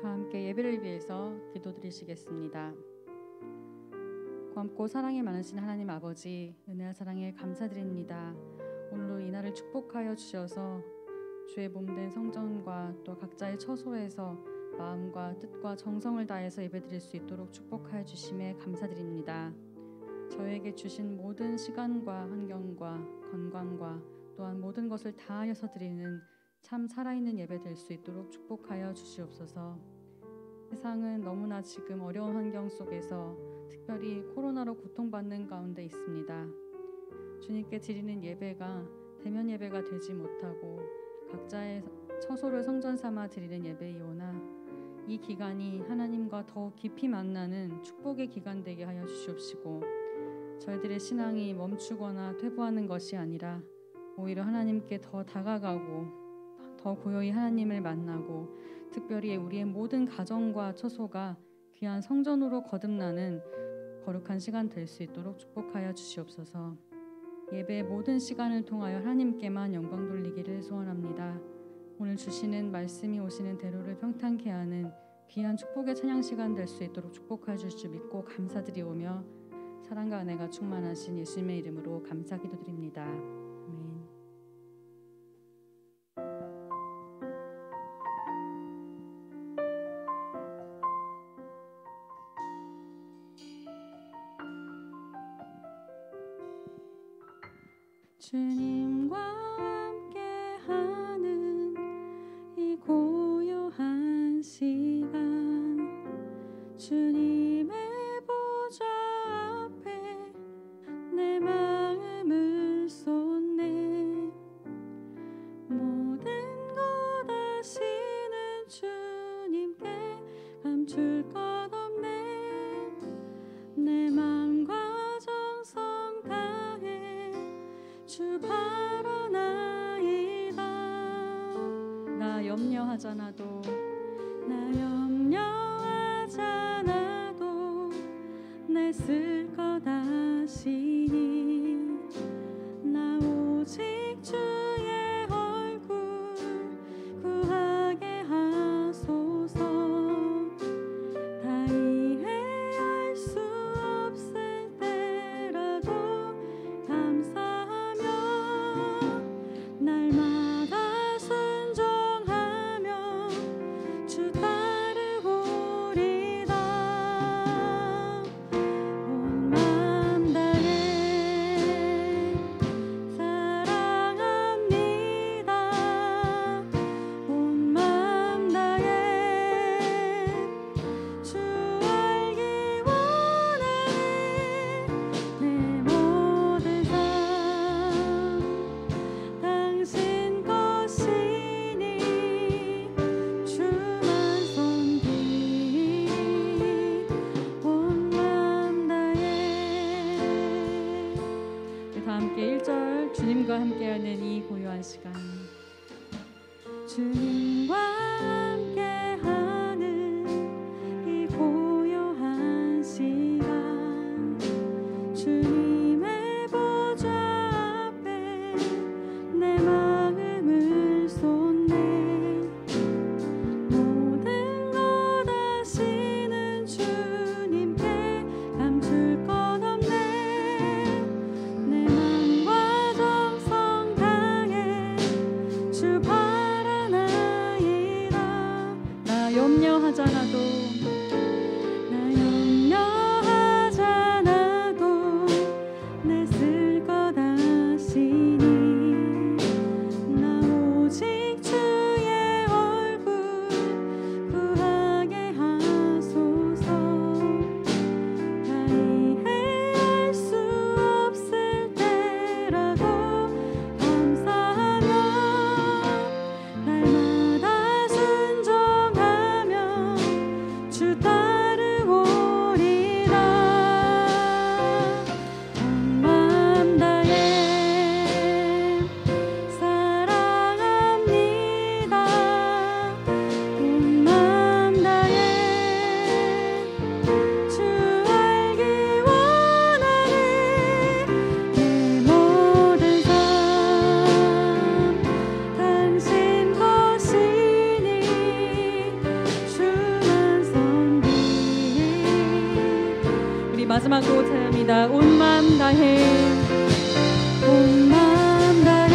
다 함께 예배를 위해서 기도드리시겠습니다. 고맙고 사랑이 많으신 하나님 아버지, 은혜와 사랑에 감사드립니다. 오늘로 이 날을 축복하여 주셔서 주의 몸된 성전과 또 각자의 처소에서 마음과 뜻과 정성을 다해서 예배드릴 수 있도록 축복하여 주심에 감사드립니다. 저에게 주신 모든 시간과 환경과 건강과 또한 모든 것을 다하여서 드리는 참 살아있는 예배 될 수 있도록 축복하여 주시옵소서. 세상은 너무나 지금 어려운 환경 속에서 특별히 코로나로 고통받는 가운데 있습니다. 주님께 드리는 예배가 대면 예배가 되지 못하고 각자의 처소를 성전 삼아 드리는 예배이오나 이 기간이 하나님과 더 깊이 만나는 축복의 기간 되게 하여 주시옵시고, 저희들의 신앙이 멈추거나 퇴보하는 것이 아니라 오히려 하나님께 더 다가가고 더 고요히 하나님을 만나고 특별히 우리의 모든 가정과 처소가 귀한 성전으로 거듭나는 거룩한 시간 될 수 있도록 축복하여 주시옵소서. 예배의 모든 시간을 통하여 하나님께만 영광 돌리기를 소원합니다. 오늘 주시는 말씀이 오시는 대로를 평탄케 하는 귀한 축복의 찬양 시간 될 수 있도록 축복하여 주실 줄 믿고 감사드리오며 사랑과 은혜가 충만하신 예수님의 이름으로 감사 기도드립니다. 아멘. 주님과 함께하는 이 고요한 시간, 주님의 보좌 앞에 내 마음을 쏟네. 모든 것 아시는 주님께 감출 것 없네. 내 마음과 정성 다해 주 바라나이다. 나 염려하잖아도 내 쓸 것 아시니 나 오직 주의 얼굴 구하게 하소서. 다 이해할 수 없을 때라도 감사하며 날마다 순종하며 주 따르오리다. 온 마음 다해 사랑합니다. 온 마음 다해 주 알기 원하네. 내 모든 삶 당신 것이니 주만 섬기 온 마음 다해. 다 함께 1절 주님과 함께하는 이 고요한 시간, 주님과 함께하는 이 고요한 시간, 주님의 보좌 앞에 내 마음을 쏟네. 모든 것 아시는 주님께 감출 것 없네. 내 맘과 정성 다해 주 바라나이다. 마지막으로 찬양합니다. 온 마음 다해, 온 마음 다해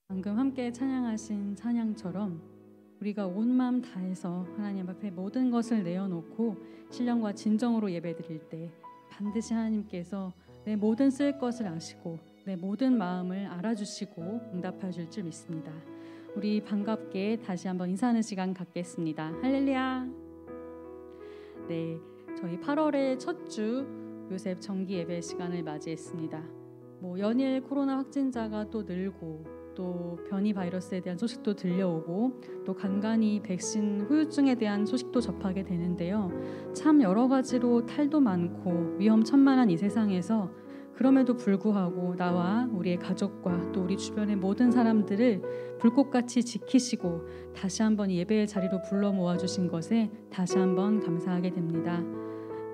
방금 함께 찬양하신 찬양처럼 우리가 온 마음 다해서 하나님 앞에 모든 것을 내어놓고 신령과 진정으로 예배드릴 때 반드시 하나님께서 내 모든 쓸 것을 아시고 내 모든 마음을 알아주시고 응답하실 줄 믿습니다. 우리 반갑게 다시 한번 인사하는 시간 갖겠습니다. 할렐루야. 네, 저희 8월의 첫 주 요셉 정기 예배 시간을 맞이했습니다. 연일 코로나 확진자가 또 늘고 또 변이 바이러스에 대한 소식도 들려오고 또 간간히 백신 후유증에 대한 소식도 접하게 되는데요. 참 여러 가지로 탈도 많고 위험천만한 이 세상에서 그럼에도 불구하고 나와 우리의 가족과 또 우리 주변의 모든 사람들을 불꽃같이 지키시고 다시 한번 예배의 자리로 불러 모아주신 것에 다시 한번 감사하게 됩니다.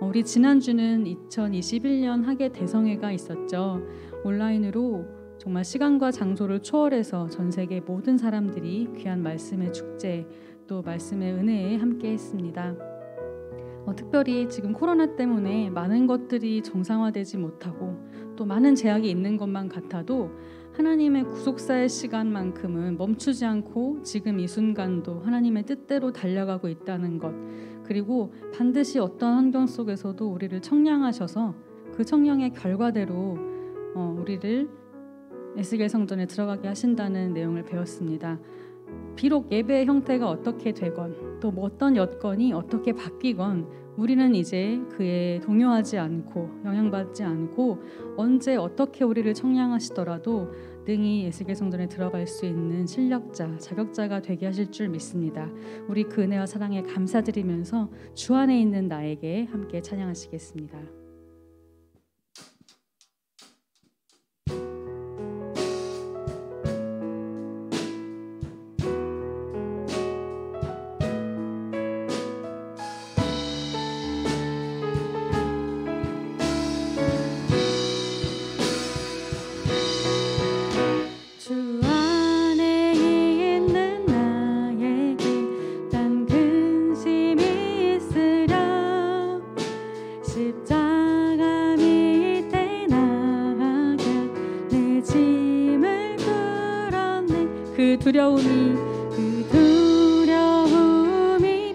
우리 지난주는 2021년 학예 대성회가 있었죠. 온라인으로 정말 시간과 장소를 초월해서 전 세계 모든 사람들이 귀한 말씀의 축제 또 말씀의 은혜에 함께 했습니다. 특별히 지금 코로나 때문에 많은 것들이 정상화되지 못하고 또 많은 제약이 있는 것만 같아도 하나님의 구속사의 시간만큼은 멈추지 않고 지금 이 순간도 하나님의 뜻대로 달려가고 있다는 것, 그리고 반드시 어떤 환경 속에서도 우리를 청량하셔서 그 청량의 결과대로 우리를 에스겔 성전에 들어가게 하신다는 내용을 배웠습니다. 비록 예배의 형태가 어떻게 되건 또 어떤 여건이 어떻게 바뀌건 우리는 이제 그에 동요하지 않고 영향받지 않고 언제 어떻게 우리를 청량하시더라도 능히 에스겔 성전에 들어갈 수 있는 실력자, 자격자가 되게 하실 줄 믿습니다. 우리 그 은혜와 사랑에 감사드리면서 주 안에 있는 나에게 함께 찬양하시겠습니다. 두려움이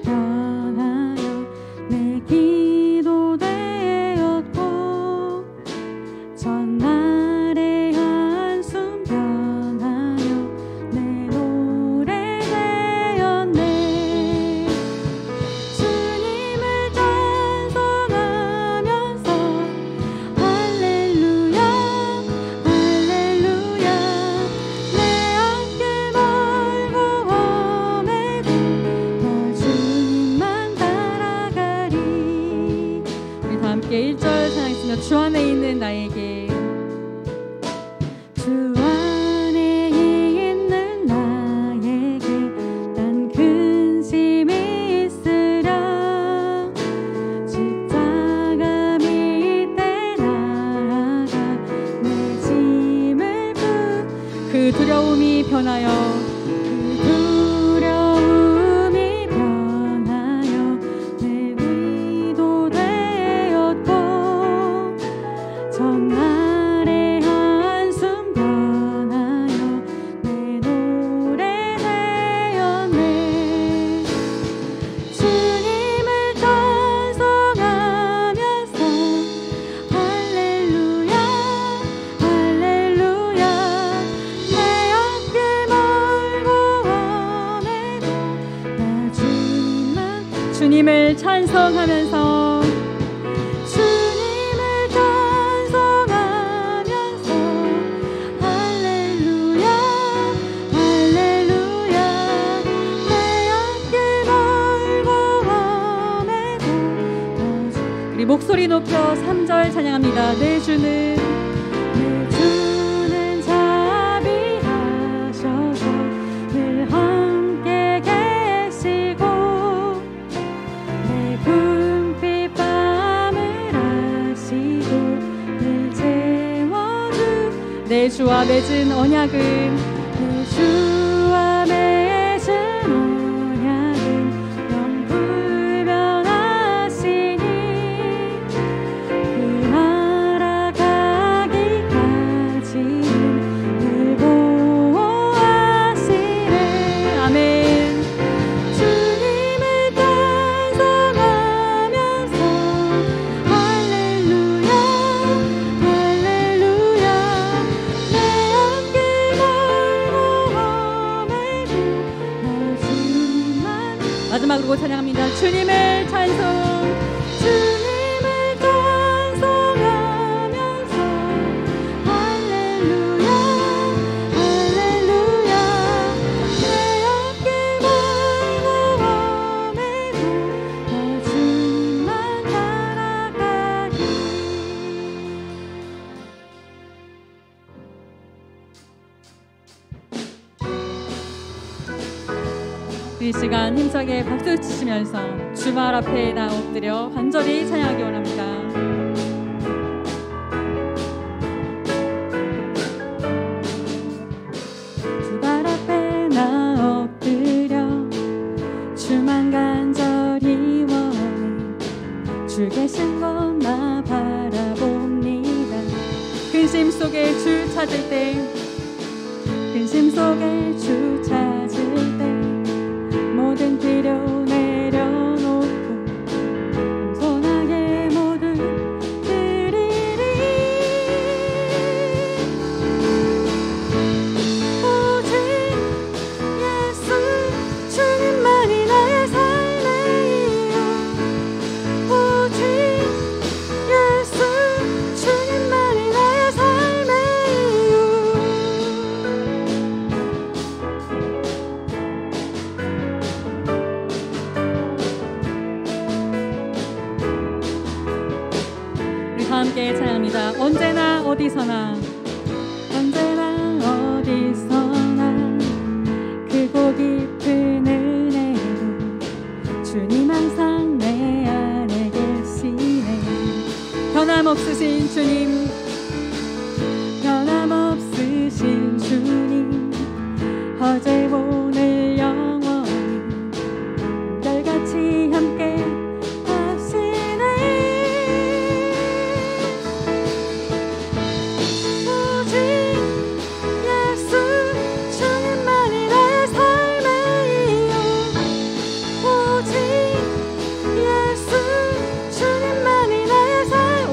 변하여 내 기도 되었고 전날의 한숨 변하여 내 노래 되었네. 주님을 찬송하면서 할렐루야 할렐루야 내 어깨 멀고 험해도 나 주님만 따라가리. 우리 다 함께 1절 찬양했습니다. 주 안에 있는 나에게, 주 안에 있는 나에게 난 근심이 있으랴. 십자가 밑에 나아가 내 짐을 그 두려움이 변하여 내 위도 되었고 전날의 한숨 변하여 내 노래 되었네. 주님을 찬송하면서 할렐루야 할렐루야 내 어깨 멀고 험해도 나 주님을 찬송하면서 할렐루야 할렐루야 내 어깨 멀고 목소리 높여 3절 찬양합니다. 내 주는 자비하셔서 늘 함께 계시고 내 궁핍 밤을 아시고 늘 채워주 내 주와 맺은 언약은 내 주와 맺은 마지막으로 찬양합니다. 주님을 찬송 주님을 찬송하면서 할렐루야 할렐루야 내 어깨 무거움에도 나 주님만 따라가기. 이 시간 힘차게 박수 치시면서 주말 앞에 나 엎드려 간절히 찬양하기 원합니다. 주발 앞에 나 엎드려 주만 간절히 원해 주 계신 곳 나 바라봅니다. 근심 속에 주 찾을 때 근심 속에 주 찾을 때 모든 필요 내려놓고 겸손하게 모두 드리리. 오직 예수 주님만이 나의 삶의 이유. 오직 예수 주님만이 나의 삶의 이유. 함께 찬양합니다. 언제나 어디서나 언제나 어디서나 크고 깊은 은혜로 주님 항상 내 안에 계시네. 변함없으신 주님 변함없으신 주님 어제 오늘 영원히 별같이 함께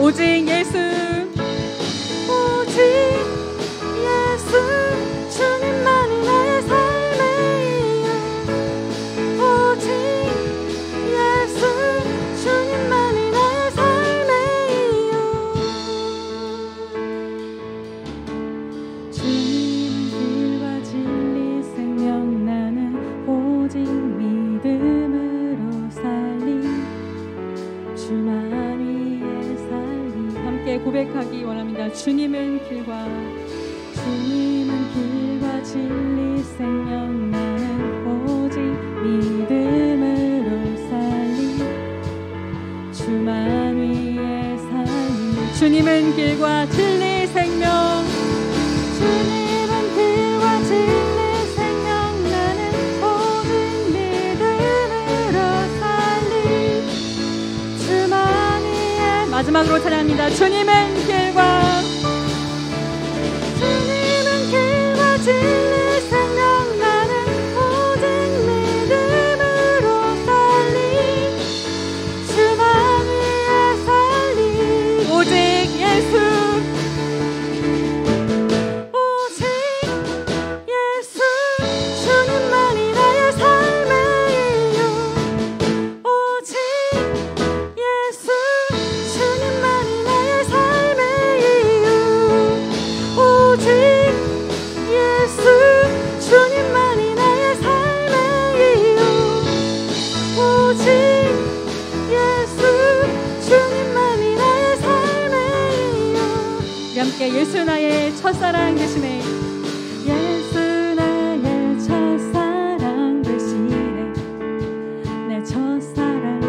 오직 예수 오직 예수 주님만이 나의 삶의 이유. 오직 예수 주님만이 나의 삶의 이유. 주님은 길과 진리 생명 나는 오직 믿음으로 살리 주만이 고백하기 원합니다. 주님은 길과 진리 생명 나는 오직 믿음으로 살리 주만 위에 살리. 주님은 길과 진리 생명 주님은 길과 진리 생명 나는 오직 믿음으로 살리 주만 위에. 마지막으로 찬양합니다. 주님은 길과 진리 생명 나는 오직 믿음으로 살리 주만 위에 살리. 오직 예수 오직 예수 주님만이 나의 삶의 이유. 오직 예수 주님만이 나의 삶의 이유. 오직 예수 예수 나의 첫사랑 되시네. 예수 나의 첫사랑 되시네. 내 첫사랑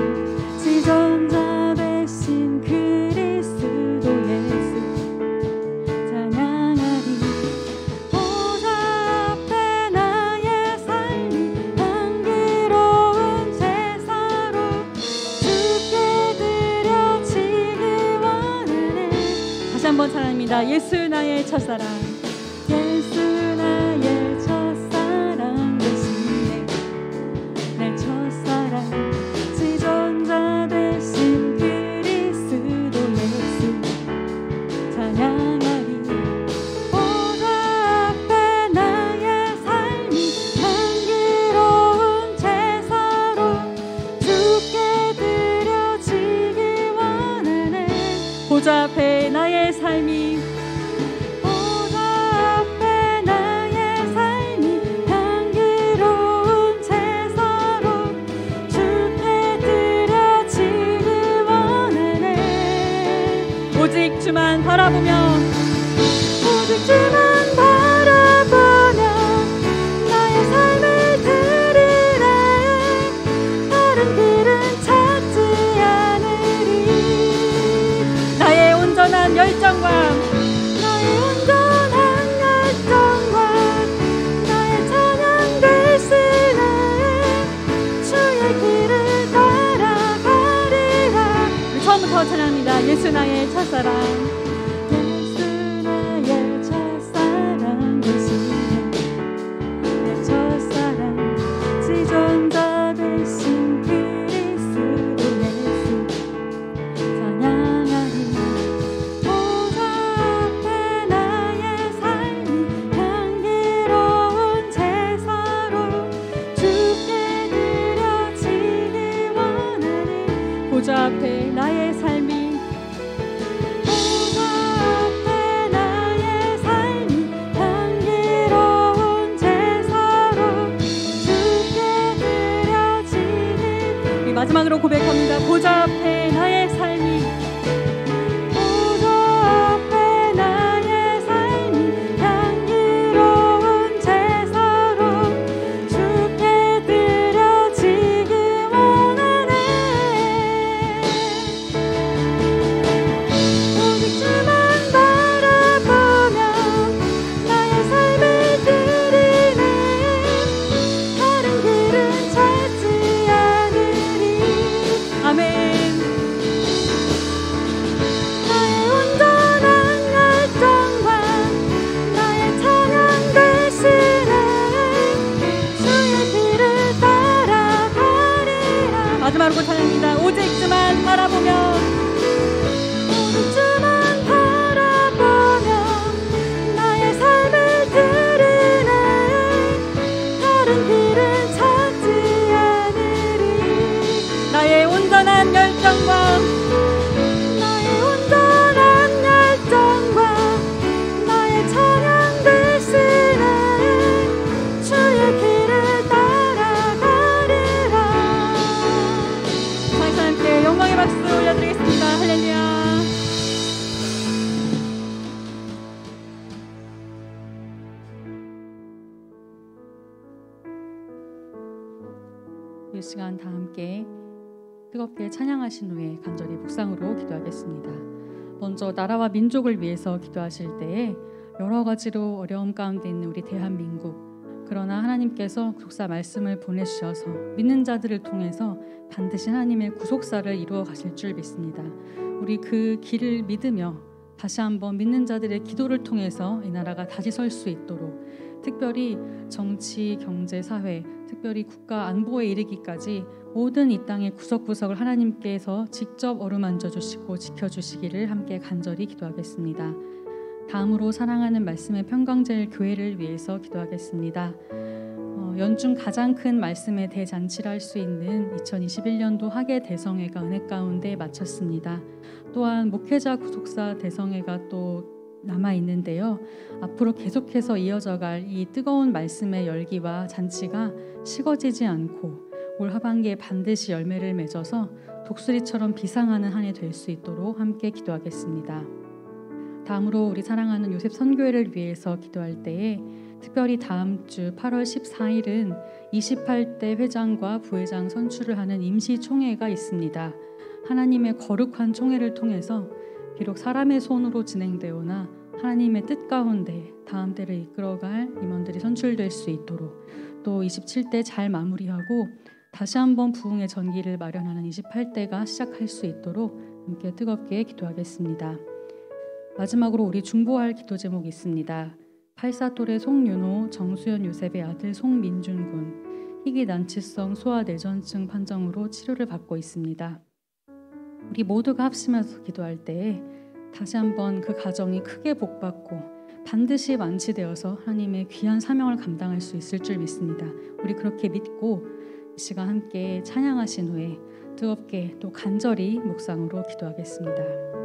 지존자 되신 그리스도 예수 찬양하리. 보좌 앞에 나의 삶이 향기로운 제사로 주께 드려지기 원하네. 다시 한번 찬양합니다. 예수 나의 첫사랑. 예수 나의 첫사랑 되시네. 내 첫사랑 지존자 되신 그리스도 예수 찬양하리. 보좌 앞에 나의 삶이 향기로운 제사로 주께 드려지기 원하네. 보좌 앞에 나의 삶이 오직 주만 바라보며 오직 주만 바라보며 나의 삶을 드리네. 다른 길은 찾지 않으리. 나의 온전한 열정과 나의 온전한 열정과 나의 찬양 되시네. 주의 길을 따라가리라. 처음부터 찬양합니다. 예수 나의 첫사랑. 예수 나의 첫사랑 되시네. 내 첫사랑 지존자 되신 그리스도 예수 찬양하리. 보좌 앞에 나의 삶이 향기로운 제사로 주께 드려지기 원하니. 보좌 앞에 나의 삶이 마지막으로 고백합니다. 보좌 앞에 나의 삶이 보좌 앞에 나의 삶이 향기로운 제사로 주께 드려지기 원하네. 오직 주만 바라보며 나의 삶을 드리네. 다른 길은 찾지 않으리. 아멘. 나의 온전한 열정과 나의 찬양 되시네. 주의 길을 따라가리라. 마지막으로 찬양합니다. 오직 주만 바라보며 오직 주만 바라보며 나의 삶을 드리네. 다른 길은 찾지 않으리. 나의 온전한 열정과 나의 온전한 열정과 나의 찬양 되시네. 주의 길을 따라가리라. 다시 함께 영광의 박수 올려드리겠습니다. 할렐루야. 이 시간 다 함께 뜨겁게 찬양하신 후에 간절히 묵상으로 기도하겠습니다. 먼저 나라와 민족을 위해서 기도하실 때에 여러 가지로 어려움 가운데 있는 우리 대한민국, 그러나 하나님께서 구속사 말씀을 보내주셔서 믿는 자들을 통해서 반드시 하나님의 구속사를 이루어 가실 줄 믿습니다. 우리 그 길을 믿으며 다시 한번 믿는 자들의 기도를 통해서 이 나라가 다시 설 수 있도록, 특별히 정치, 경제, 사회, 특별히 국가 안보에 이르기까지 모든 이 땅의 구석구석을 하나님께서 직접 어루만져 주시고 지켜주시기를 함께 간절히 기도하겠습니다. 다음으로 사랑하는 말씀의 평강제일 교회를 위해서 기도하겠습니다. 연중 가장 큰 말씀의 대잔치를 할 수 있는 2021년도 하계 대성회가 은혜 가운데 마쳤습니다. 또한 목회자 구속사 대성회가 또 남아 있는데요. 앞으로 계속해서 이어져갈 이 뜨거운 말씀의 열기와 잔치가 식어지지 않고 올 하반기에 반드시 열매를 맺어서 독수리처럼 비상하는 한 해 될 수 있도록 함께 기도하겠습니다. 다음으로 우리 사랑하는 요셉 선교회를 위해서 기도할 때에 특별히 다음 주 8월 14일은 28대 회장과 부회장 선출을 하는 임시총회가 있습니다. 하나님의 거룩한 총회를 통해서 비록 사람의 손으로 진행되오나 하나님의 뜻 가운데 다음 때를 이끌어갈 임원들이 선출될 수 있도록, 또 27대 잘 마무리하고 다시 한번 부흥의 전기를 마련하는 28대가 시작할 수 있도록 함께 뜨겁게 기도하겠습니다. 마지막으로 우리 중보할 기도 제목이 있습니다. 84돌의 송윤호, 정수연 요셉의 아들 송민준군 희귀 난치성 소아내전증 판정으로 치료를 받고 있습니다. 우리 모두가 합심해서 기도할 때에 다시 한번 그 가정이 크게 복받고 반드시 완치되어서 하나님의 귀한 사명을 감당할 수 있을 줄 믿습니다. 우리 그렇게 믿고 이 시간 함께 찬양하신 후에 뜨겁게 또 간절히 묵상으로 기도하겠습니다.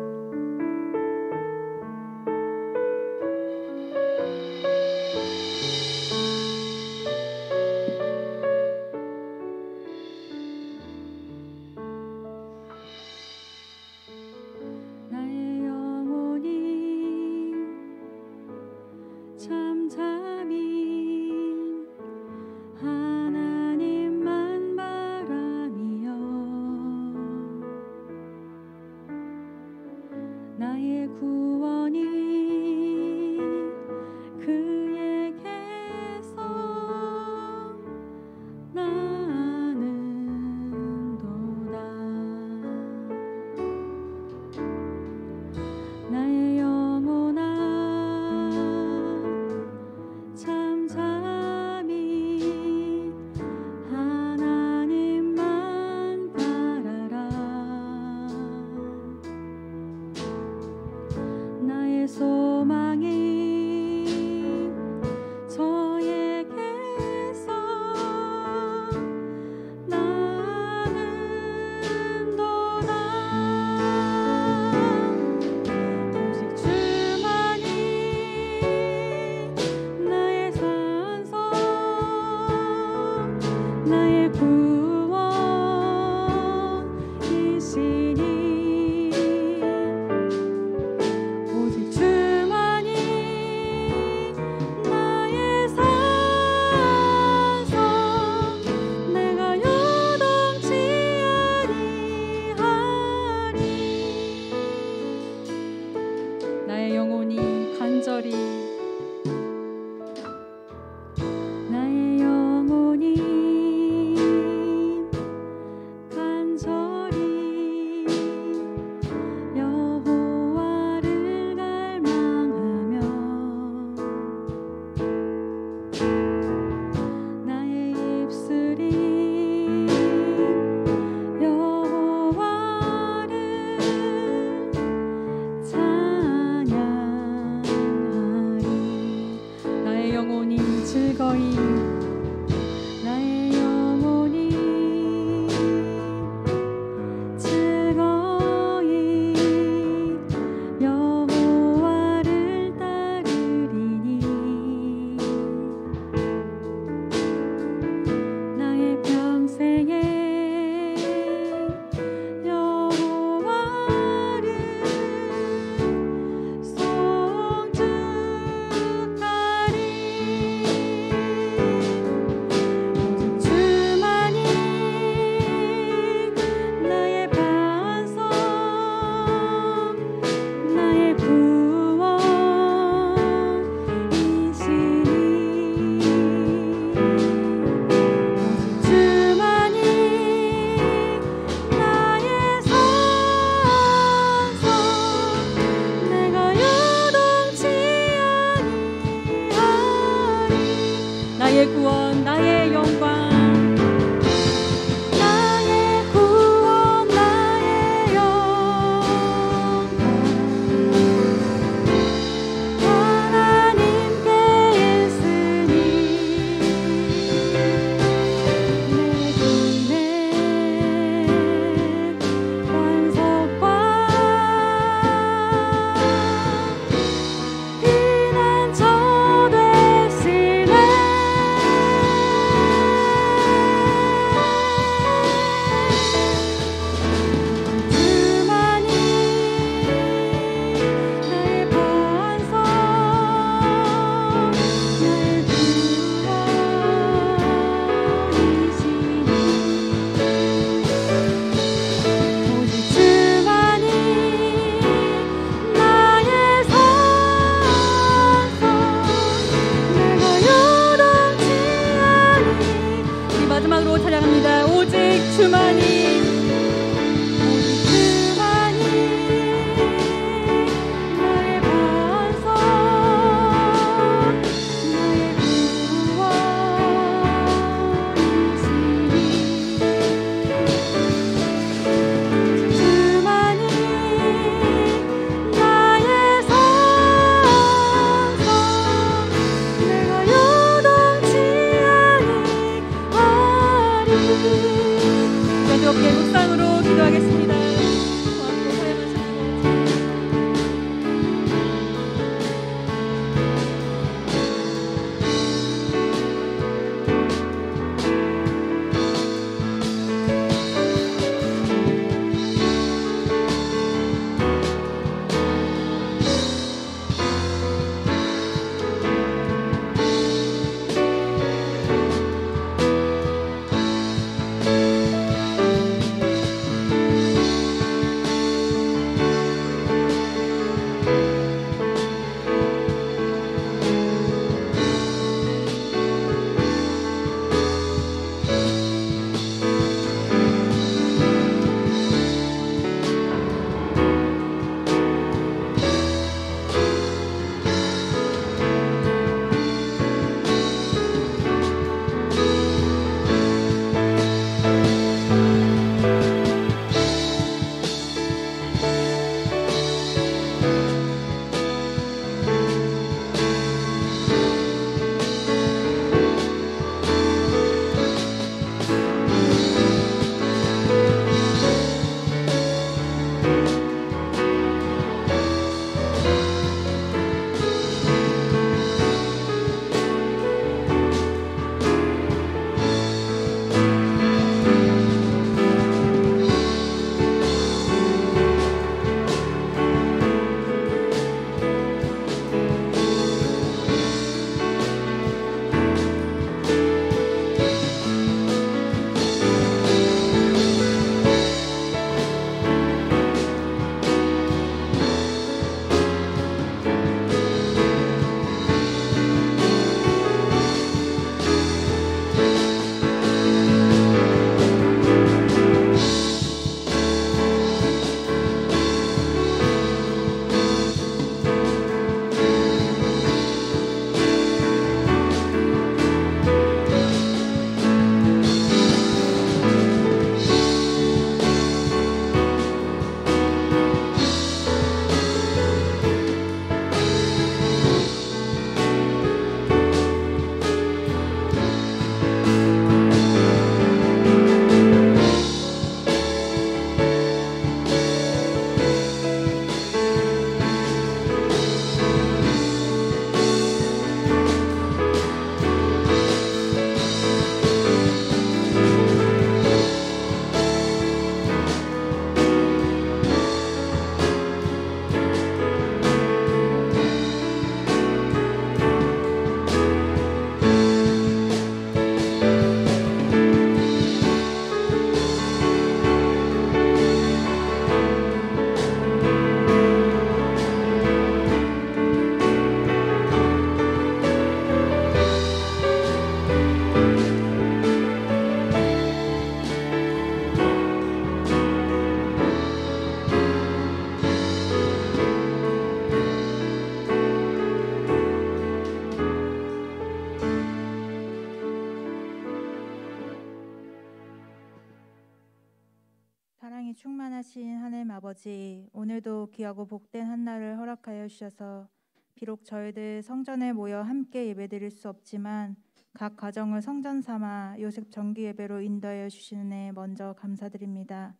충만하신 하나님 아버지, 오늘도 귀하고 복된 한날을 허락하여 주셔서 비록 저희들 성전에 모여 함께 예배드릴 수 없지만 각 가정을 성전 삼아 요셉 정기 예배로 인도하여 주시는 애 먼저 감사드립니다.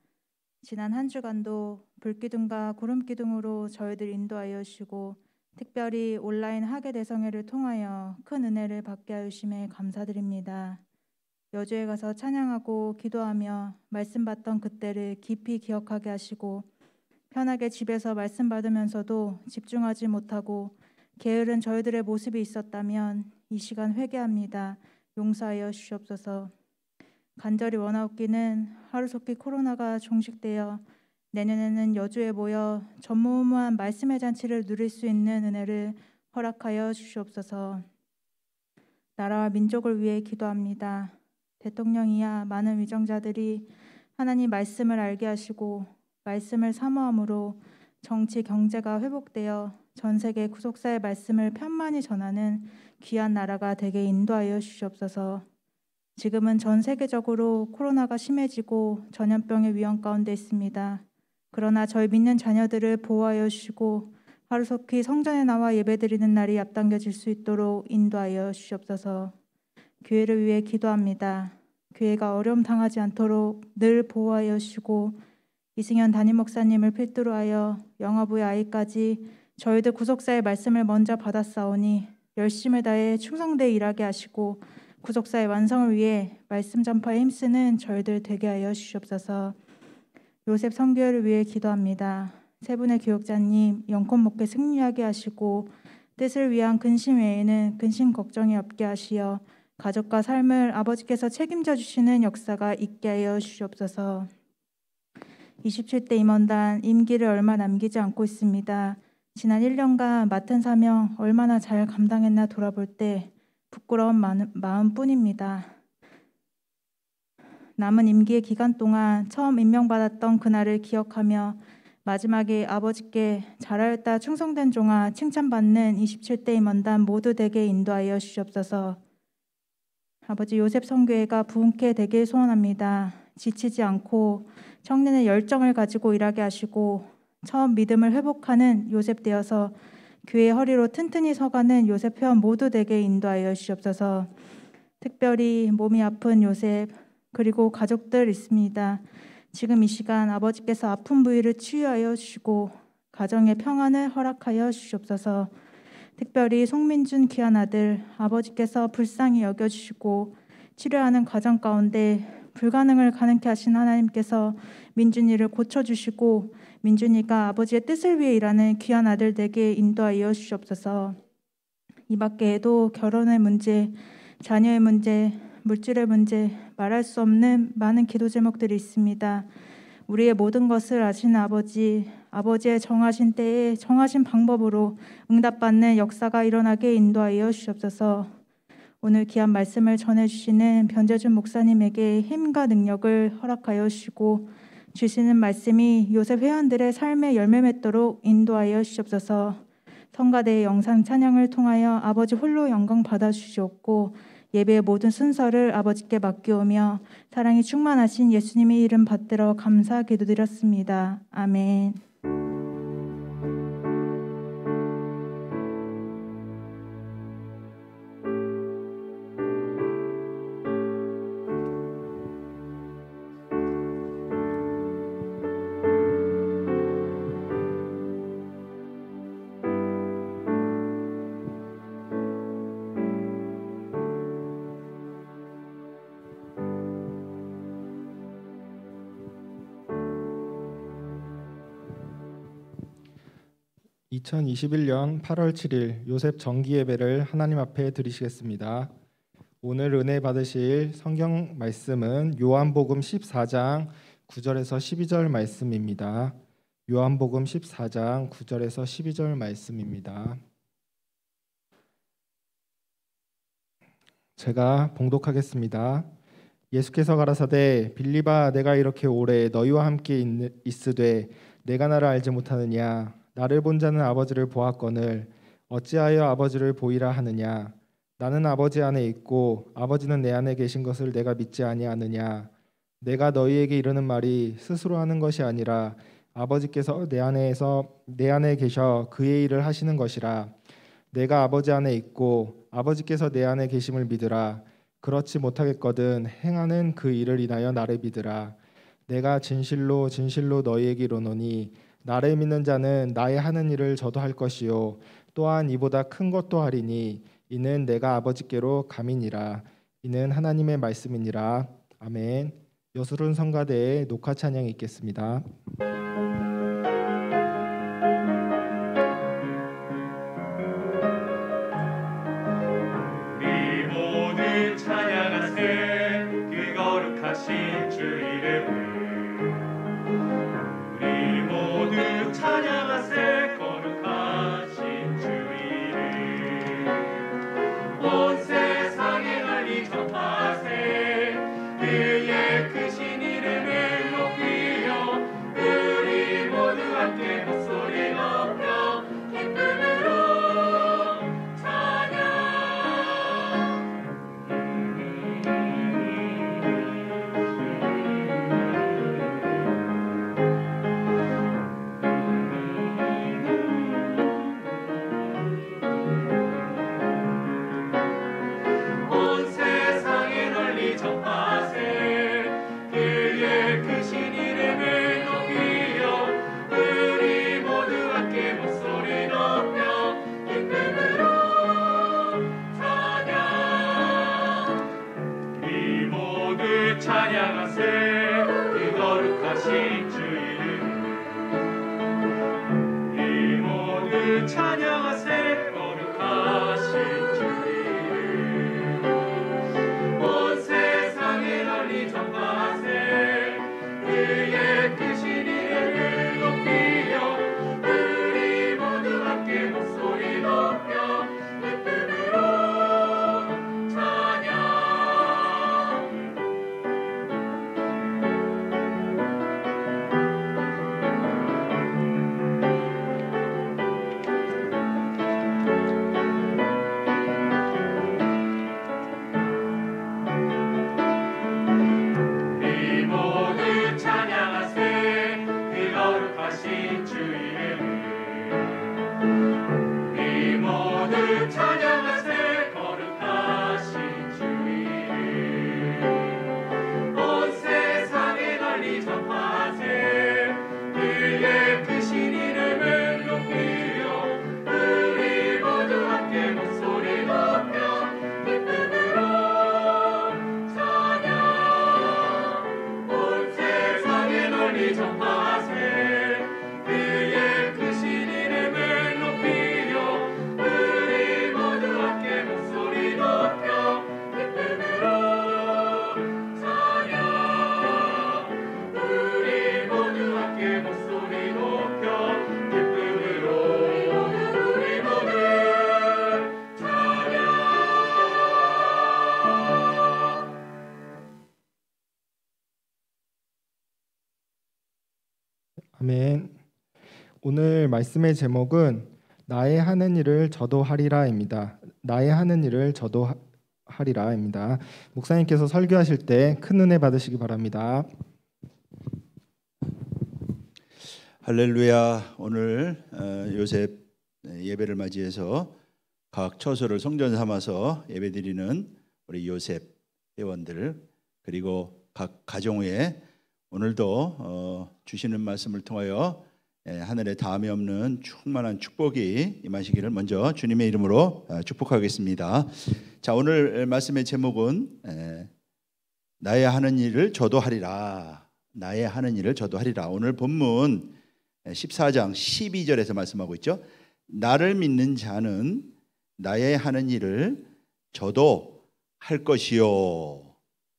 지난 한 주간도 불기둥과 구름기둥으로 저희들 인도하여 주시고 특별히 온라인 학예 대성회를 통하여 큰 은혜를 받게 하여 주심에 감사드립니다. 여주에 가서 찬양하고 기도하며 말씀 받던 그때를 깊이 기억하게 하시고 편하게 집에서 말씀 받으면서도 집중하지 못하고 게으른 저희들의 모습이 있었다면 이 시간 회개합니다. 용서하여 주시옵소서. 간절히 원하옵기는 하루속히 코로나가 종식되어 내년에는 여주에 모여 전무후무한 말씀의 잔치를 누릴 수 있는 은혜를 허락하여 주시옵소서. 나라와 민족을 위해 기도합니다. 대통령이야 많은 위정자들이 하나님 말씀을 알게 하시고 말씀을 사모함으로 정치 경제가 회복되어 전 세계 구속사의 말씀을 편만히 전하는 귀한 나라가 되게 인도하여 주시옵소서. 지금은 전 세계적으로 코로나가 심해지고 전염병의 위험 가운데 있습니다. 그러나 저희 믿는 자녀들을 보호하여 주시고 하루속히 성전에 나와 예배드리는 날이 앞당겨질 수 있도록 인도하여 주시옵소서. 교회를 위해 기도합니다. 교회가 어려움 당하지 않도록 늘 보호하여 주시고 이승현 담임 목사님을 필두로 하여 영아부의 아이까지 저희들 구속사의 말씀을 먼저 받았사오니 열심을 다해 충성되어 일하게 하시고 구속사의 완성을 위해 말씀 전파에 힘쓰는 저희들 되게 하여 주시옵소서. 요셉 선교회를 위해 기도합니다. 세 분의 교육자님 영권 목회 승리하게 하시고 뜻을 위한 근심 외에는 근심 걱정이 없게 하시어 가족과 삶을 아버지께서 책임져 주시는 역사가 있게 하여 주시옵소서. 27대 임원단 임기를 얼마 남기지 않고 있습니다. 지난 1년간 맡은 사명 얼마나 잘 감당했나 돌아볼 때 부끄러운 마음뿐입니다. 남은 임기의 기간 동안 처음 임명받았던 그날을 기억하며 마지막에 아버지께 잘하였다 충성된 종아 칭찬받는 27대 임원단 모두 되게 인도하여 주시옵소서. 아버지 요셉 선교회가 부흥케 되길 소원합니다. 지치지 않고 청년의 열정을 가지고 일하게 하시고 처음 믿음을 회복하는 요셉 되어서 교회의 허리로 튼튼히 서가는 요셉 회원 모두 되게 인도하여 주시옵소서. 특별히 몸이 아픈 요셉 그리고 가족들 있습니다. 지금 이 시간 아버지께서 아픈 부위를 치유하여 주시고 가정의 평안을 허락하여 주시옵소서. 특별히 송민준 귀한 아들 아버지께서 불쌍히 여겨주시고 치료하는 과정 가운데 불가능을 가능케 하신 하나님께서 민준이를 고쳐주시고 민준이가 아버지의 뜻을 위해 일하는 귀한 아들 되게 인도하여 주시옵소서. 이 밖에도 결혼의 문제, 자녀의 문제, 물질의 문제, 말할 수 없는 많은 기도 제목들이 있습니다. 우리의 모든 것을 아시는 아버지, 아버지의 정하신 때에 정하신 방법으로 응답받는 역사가 일어나게 인도하여 주시옵소서. 오늘 귀한 말씀을 전해주시는 변재준 목사님에게 힘과 능력을 허락하여 주시고 주시는 말씀이 요셉 회원들의 삶의 열매 맺도록 인도하여 주시옵소서. 성가대의 영상 찬양을 통하여 아버지 홀로 영광 받아주시옵고 예배의 모든 순서를 아버지께 맡기오며 사랑이 충만하신 예수님의 이름 받들어 감사 기도드렸습니다. 아멘. 2021년 8월 7일 요셉 정기 예배를 하나님 앞에 드리시겠습니다. 오늘 은혜 받으실 성경 말씀은 요한복음 14장 9절에서 12절 말씀입니다. 요한복음 14장 9절에서 12절 말씀입니다. 제가 봉독하겠습니다. 예수께서 가라사대 빌립아 내가 이렇게 오래 너희와 함께 있으되 내가 나를 알지 못하느냐 나를 본 자는 아버지를 보았거늘 어찌하여 아버지를 보이라 하느냐 나는 아버지 안에 있고 아버지는 내 안에 계신 것을 내가 믿지 아니하느냐 내가 너희에게 이르는 말이 스스로 하는 것이 아니라 아버지께서 내 안에 계셔 그의 일을 하시는 것이라. 내가 아버지 안에 있고 아버지께서 내 안에 계심을 믿으라. 그렇지 못하겠거든 행하는 그 일을 인하여 나를 믿으라. 내가 진실로 진실로 너희에게 이르노니 나를 믿는 자는 나의 하는 일을 저도 할 것이요 또한 이보다 큰 것도 하리니 이는 내가 아버지께로 감이니라. 이는 하나님의 말씀이니라. 아멘. 여수론 성가대의 녹화 찬양이 있겠습니다. 우리 모두 찬양하세 그 거룩하신 주 이름을. 우리 모두 찬양하세 거룩하신 주 이름. 온 세상에 널리 전파하세 그의 크신 이름을 높이며 우리 모두 함께 목소리 높여 기쁨으로 찬양. 온 세상에 널리 전파하세 그의 크신 이름을 높이며 우리 모두 함께 목소리 높여 기쁨으로 찬양. 우리 모두 찬양하세 그 거룩하신 주 이름. 우리 모두 찬양하세 거룩하신 주 이름. 온 세상에 널리 전파하세 그의 크신 이름을 높이며 우리 모두 함께 목소리 높여 기쁨으로 찬양. 우리 모두 찬양하세 그 거룩하신 주 이름을. 우리 모두 찬양하세 거룩하신 주 이름. 온 세상에 널리 전파하세 그의 크신 이름을 높이며 우리 모두 함께 목소리 높여 기쁨으로 찬양. 온 세상에 널리 전파하세 그의 크신 이름을 높이며 우리 모두 함께 목소리 높여 기쁨으로 찬양. 우리 모두 함께 목소리 높여 기쁨으로 우리 모두 찬양. 아멘. 오늘 말씀의 제목은 나의 하는 일을 저도 하리라입니다. 나의 하는 일을 저도 하리라입니다. 목사님께서 설교하실 때 큰 은혜 받으시기 바랍니다. 할렐루야. 오늘 요셉 예배를 맞이해서 각 처소를 성전 삼아서 예배드리는 우리 요셉 회원들 그리고 각 가정에 오늘도 주시는 말씀을 통하여 하늘에 담이 없는 충만한 축복이 임하시기를 먼저 주님의 이름으로 축복하겠습니다. 자, 오늘 말씀의 제목은 나의 하는 일을 저도 하리라. 나의 하는 일을 저도 하리라. 오늘 본문 14장 12절에서 말씀하고 있죠. 나를 믿는 자는 나의 하는 일을 저도 할 것이요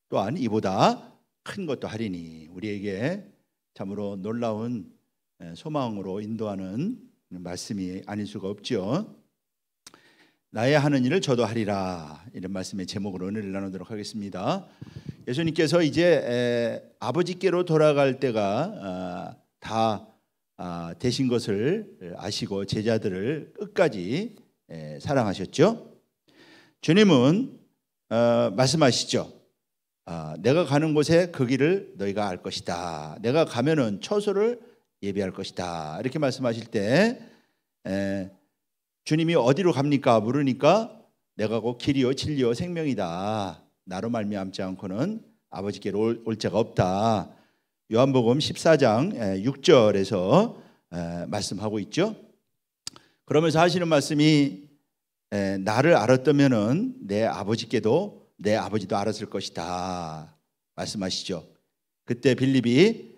또한 이보다 큰 것도 하리니. 우리에게 참으로 놀라운 소망으로 인도하는 말씀이 아닐 수가 없죠. 나의 하는 일을 저도 하리라. 이런 말씀의 제목으로 은혜를 나누도록 하겠습니다. 예수님께서 이제 아버지께로 돌아갈 때가 다 되신 것을 아시고 제자들을 끝까지 사랑하셨죠. 주님은 말씀하시죠. 내가 가는 곳에 그 길을 너희가 알 것이다. 내가 가면은 처소를 예비할 것이다. 이렇게 말씀하실 때 주님이 어디로 갑니까? 물으니까 내가 곧 길이요 진리요 생명이다. 나로 말미암지 않고는 아버지께로 올 자가 없다. 요한복음 14장 6절에서 말씀하고 있죠. 그러면서 하시는 말씀이 나를 알았다면은 내 아버지께도 내 아버지도 알았을 것이다 말씀하시죠. 그때 빌립이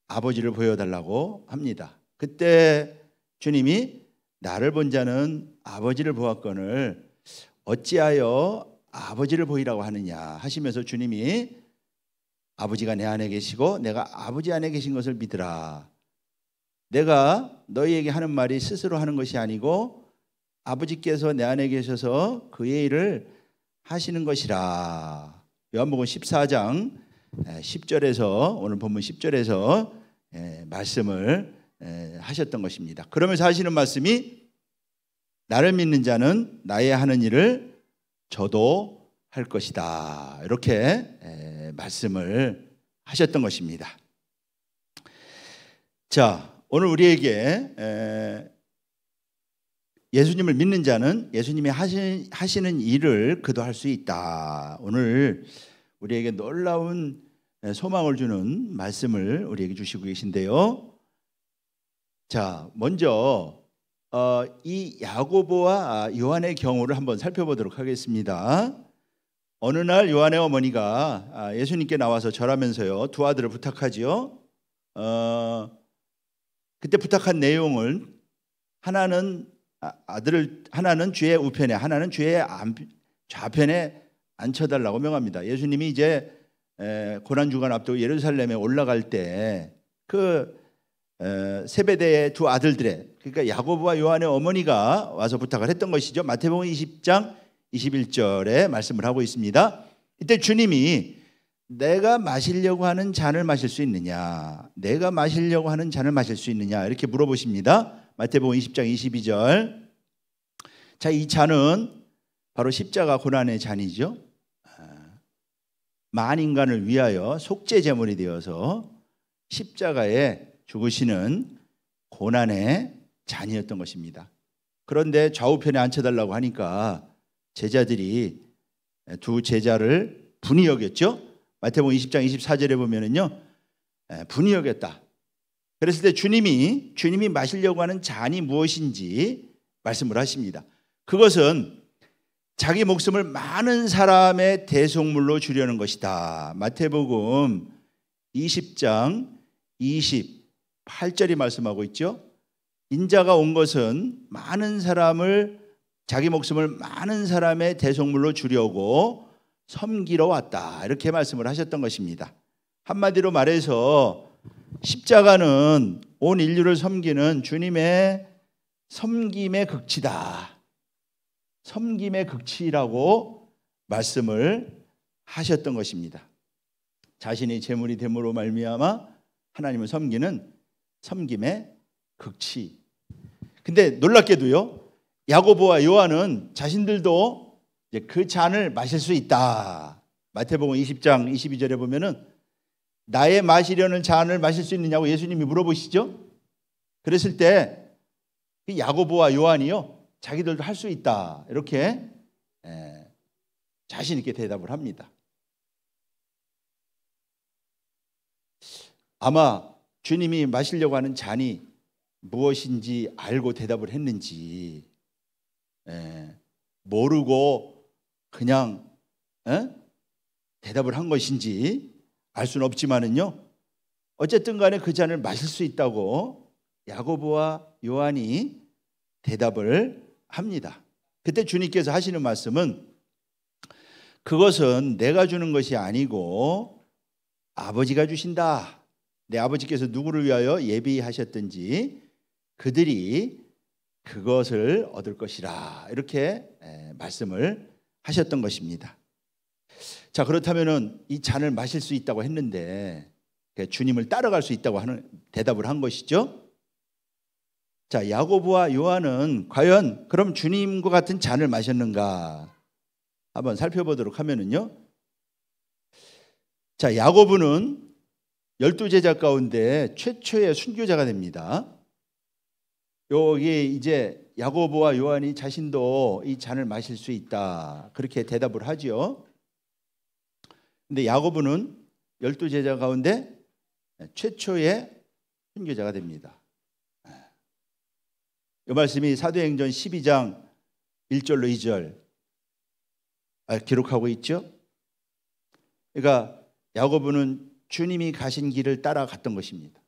아버지를 보여달라고 합니다. 그때 주님이 나를 본 자는 아버지를 보았거늘 어찌하여 아버지를 보이라고 하느냐 하시면서 주님이 아버지가 내 안에 계시고 내가 아버지 안에 계신 것을 믿으라. 내가 너희에게 하는 말이 스스로 하는 것이 아니고 아버지께서 내 안에 계셔서 그의 일을 하시는 것이라. 요한복음 14장 10절에서 오늘 본문 10절에서 말씀을 하셨던 것입니다. 그러면서 하시는 말씀이 나를 믿는 자는 나의 하는 일을 저도 할 것이다. 이렇게 말씀을 하셨던 것입니다. 자, 오늘 우리에게 예수님을 믿는 자는 예수님이 하시는 일을 그도 할 수 있다. 오늘 우리에게 놀라운 소망을 주는 말씀을 우리에게 주시고 계신데요. 자, 먼저 이 야고보와 요한의 경우를 한번 살펴보도록 하겠습니다. 어느 날 요한의 어머니가 예수님께 나와서 절하면서요 두 아들을 부탁하지요. 그때 부탁한 내용을 하나는 주의 우편에 하나는 주의 좌편에 앉혀달라고 명합니다. 예수님이 이제 고난주간 앞두고 예루살렘에 올라갈 때 그 세베대의 두 아들들의 그러니까 야고보와 요한의 어머니가 와서 부탁을 했던 것이죠. 마태복음 20장 21절에 말씀을 하고 있습니다. 이때 주님이 내가 마시려고 하는 잔을 마실 수 있느냐? 내가 마시려고 하는 잔을 마실 수 있느냐? 이렇게 물어보십니다. 마태복음 20장 22절. 자, 이 잔은 바로 십자가 고난의 잔이죠. 만인간을 위하여 속죄 제물이 되어서 십자가에 죽으시는 고난의 잔이었던 것입니다. 그런데 좌우편에 앉혀달라고 하니까 제자들이 두 제자를 분이 여겼죠. 마태복음 20장 24절에 보면은요, 분이 여겼다. 그랬을 때 주님이 마시려고 하는 잔이 무엇인지 말씀을 하십니다. 그것은 자기 목숨을 많은 사람의 대속물로 주려는 것이다. 마태복음 20장 28절이 말씀하고 있죠. 인자가 온 것은 많은 사람을 자기 목숨을 많은 사람의 대속물로 주려고 섬기러 왔다. 이렇게 말씀을 하셨던 것입니다. 한마디로 말해서 십자가는 온 인류를 섬기는 주님의 섬김의 극치다. 섬김의 극치라고 말씀을 하셨던 것입니다. 자신의 제물이 됨으로 말미암아 하나님을 섬기는 섬김의 극치. 근데 놀랍게도요, 야고보와 요한은 자신들도 이제 그 잔을 마실 수 있다. 마태복음 20장 22절에 보면은 나의 마시려는 잔을 마실 수 있느냐고 예수님이 물어보시죠. 그랬을 때 야고보와 요한이요, 자기들도 할 수 있다. 이렇게 자신 있게 대답을 합니다. 아마 주님이 마시려고 하는 잔이 무엇인지 알고 대답을 했는지 모르고 그냥 대답을 한 것인지 알 수는 없지만은요, 어쨌든 간에 그 잔을 마실 수 있다고 야고보와 요한이 대답을 합니다. 그때 주님께서 하시는 말씀은 그것은 내가 주는 것이 아니고 아버지가 주신다. 내 아버지께서 누구를 위하여 예비하셨든지 그들이 그것을 얻을 것이라. 이렇게 말씀을 하셨던 것입니다. 자, 그렇다면은 이 잔을 마실 수 있다고 했는데 주님을 따라갈 수 있다고 하는 대답을 한 것이죠. 자, 야고보와 요한은 과연 그럼 주님과 같은 잔을 마셨는가 한번 살펴보도록 하면은요, 자, 야고보는 12제자 가운데 최초의 순교자가 됩니다. 여기 이제 야고보와 요한이 자신도 이 잔을 마실 수 있다, 그렇게 대답을 하죠. 근데 야고보는 12제자 가운데 최초의 순교자가 됩니다. 이 말씀이 사도행전 12장 1절로 2절 기록하고 있죠. 그러니까 야고보는 주님이 가신 길을 따라갔던 것입니다.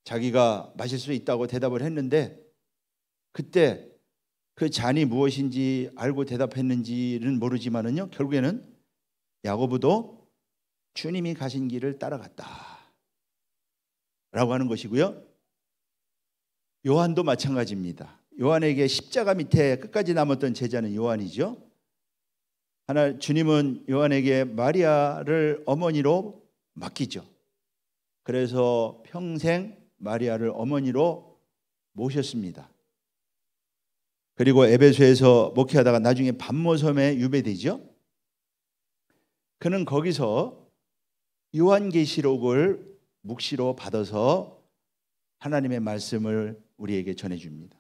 자기가 마실 수 있다고 대답을 했는데 그때 그 잔이 무엇인지 알고 대답했는지는 모르지만은요, 결국에는 야고보도 주님이 가신 길을 따라갔다 라고 하는 것이고요. 요한도 마찬가지입니다. 요한에게 십자가 밑에 끝까지 남았던 제자는 요한이죠. 주님은 요한에게 마리아를 어머니로 맡기죠. 그래서 평생 마리아를 어머니로 모셨습니다. 그리고 에베소에서 목회하다가 나중에 반모섬에 유배되죠. 그는 거기서 요한계시록을 묵시로 받아서 하나님의 말씀을 우리에게 전해줍니다.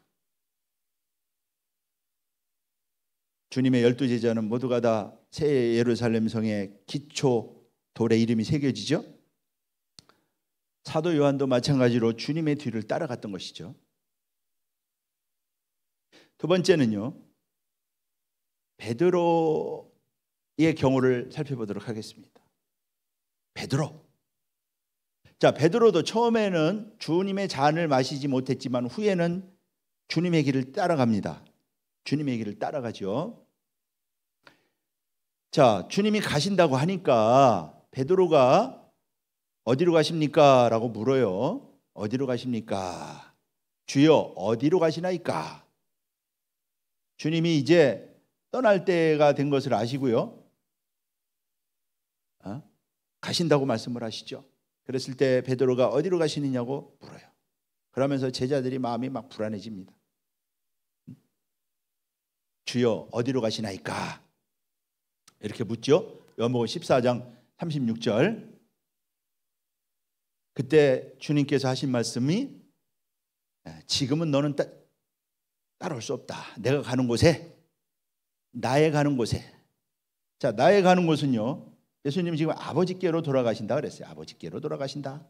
주님의 12제자는 모두가 다 새 예루살렘 성의 기초 돌에 이름이 새겨지죠. 사도 요한도 마찬가지로 주님의 뒤를 따라갔던 것이죠. 두 번째는요, 베드로의 경우를 살펴보도록 하겠습니다. 베드로. 자, 베드로도 처음에는 주님의 잔을 마시지 못했지만 후에는 주님의 길을 따라갑니다. 주님의 길을 따라가죠. 자, 주님이 가신다고 하니까 베드로가 어디로 가십니까? 라고 물어요. 어디로 가십니까? 주여, 어디로 가시나이까? 주님이 이제 떠날 때가 된 것을 아시고요, 가신다고 말씀을 하시죠. 그랬을 때 베드로가 어디로 가시느냐고 물어요. 그러면서 제자들이 마음이 막 불안해집니다. 주여, 어디로 가시나이까? 이렇게 묻죠. 요한복음 14장 36절. 그때 주님께서 하신 말씀이 지금은 너는 따라올 수 없다. 내가 가는 곳에, 나의 가는 곳에. 자, 나의 가는 곳은요, 예수님 지금 아버지께로 돌아가신다 그랬어요. 아버지께로 돌아가신다.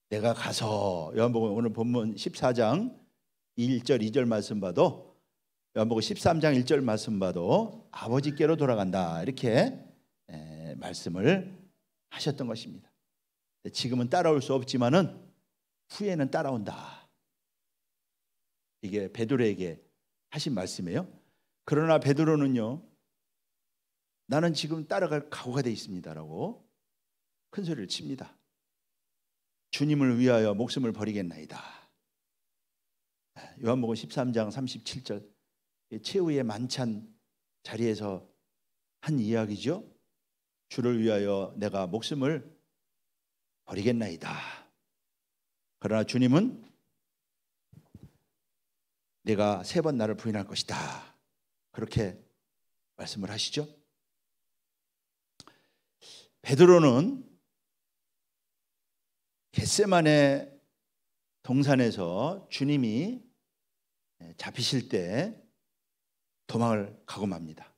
내가 가서, 요한복음 오늘 본문 14장 1절 2절 말씀 봐도, 요한복음 13장 1절 말씀 봐도 아버지께로 돌아간다, 이렇게 말씀을 하셨던 것입니다. 지금은 따라올 수 없지만은 후에는 따라온다. 이게 베드로에게 하신 말씀이에요. 그러나 베드로는요, 나는 지금 따라갈 각오가 되어 있습니다라고 큰 소리를 칩니다. 주님을 위하여 목숨을 버리겠나이다. 요한복음 13장 37절 최후의 만찬 자리에서 한 이야기죠. 주를 위하여 내가 목숨을 버리겠나이다. 그러나 주님은 내가 3번 나를 부인할 것이다, 그렇게 말씀을 하시죠. 베드로는 겟세마네 동산에서 주님이 잡히실 때 도망을 가고 맙니다.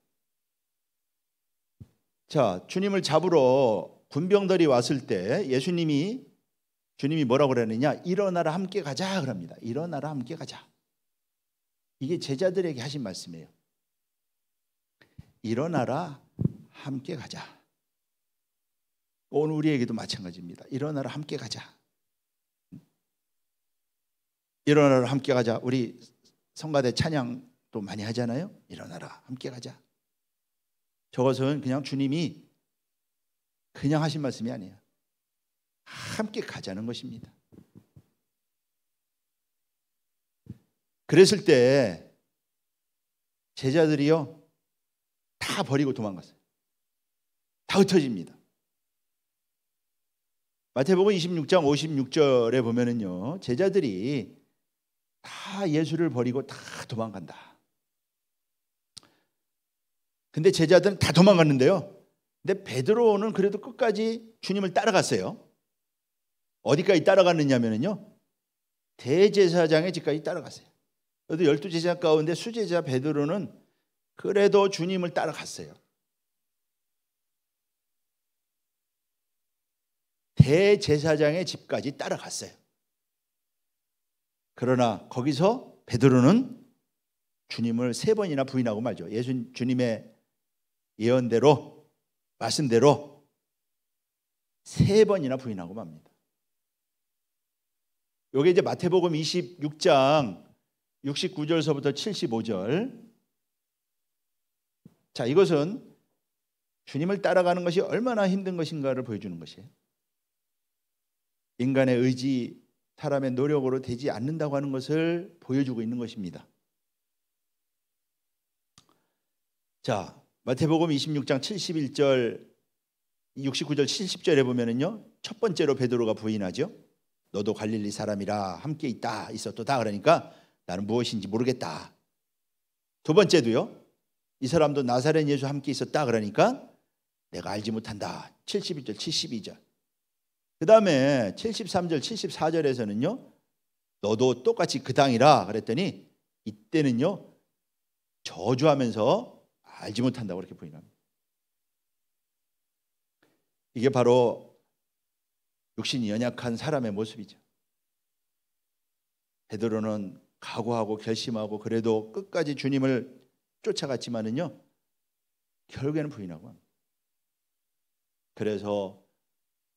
자, 주님을 잡으러 군병들이 왔을 때 주님이 뭐라고 그러느냐? 일어나라, 함께 가자 그럽니다. 일어나라, 함께 가자. 이게 제자들에게 하신 말씀이에요. 일어나라, 함께 가자. 오늘 우리에게도 마찬가지입니다. 일어나라, 함께 가자. 일어나라, 함께 가자. 우리 성가대 찬양도 많이 하잖아요. 일어나라, 함께 가자. 저것은 그냥 주님이 그냥 하신 말씀이 아니에요. 함께 가자는 것입니다. 그랬을 때 제자들이요, 다 버리고 도망갔어요. 다 흩어집니다. 마태복음 26장 56절에 보면은요, 제자들이 다 예수를 버리고 다 도망간다. 근데 제자들은 다 도망갔는데요. 근데 베드로는 그래도 끝까지 주님을 따라갔어요. 어디까지 따라갔느냐면요, 대제사장의 집까지 따라갔어요. 그래도 12제자 가운데 수제자 베드로는 그래도 주님을 따라갔어요. 대제사장의 집까지 따라갔어요. 그러나 거기서 베드로는 주님을 3번이나 부인하고 말죠. 주님의 예언대로, 말씀대로 3번이나 부인하고 맙니다. 이게 이제 마태복음 26장 69절서부터 75절. 자, 이것은 주님을 따라가는 것이 얼마나 힘든 것인가를 보여주는 것이에요. 인간의 의지, 사람의 노력으로 되지 않는다고 하는 것을 보여주고 있는 것입니다. 자, 마태복음 26장 71절, 69절, 70절에 보면은요, 첫 번째로 베드로가 부인하죠. 너도 갈릴리 사람이라 함께 있었도다. 그러니까 나는 무엇인지 모르겠다. 두 번째도요, 이 사람도 나사렛 예수 함께 있었다. 그러니까 내가 알지 못한다. 71절, 72절. 그 다음에 73절, 74절에서는요, 너도 똑같이 그 당이라 그랬더니 이때는요, 저주하면서 알지 못한다고 그렇게 부인합니다. 이게 바로 육신이 연약한 사람의 모습이죠. 베드로는 각오하고 결심하고 그래도 끝까지 주님을 쫓아갔지만은요, 결국에는 부인하고 합니다. 그래서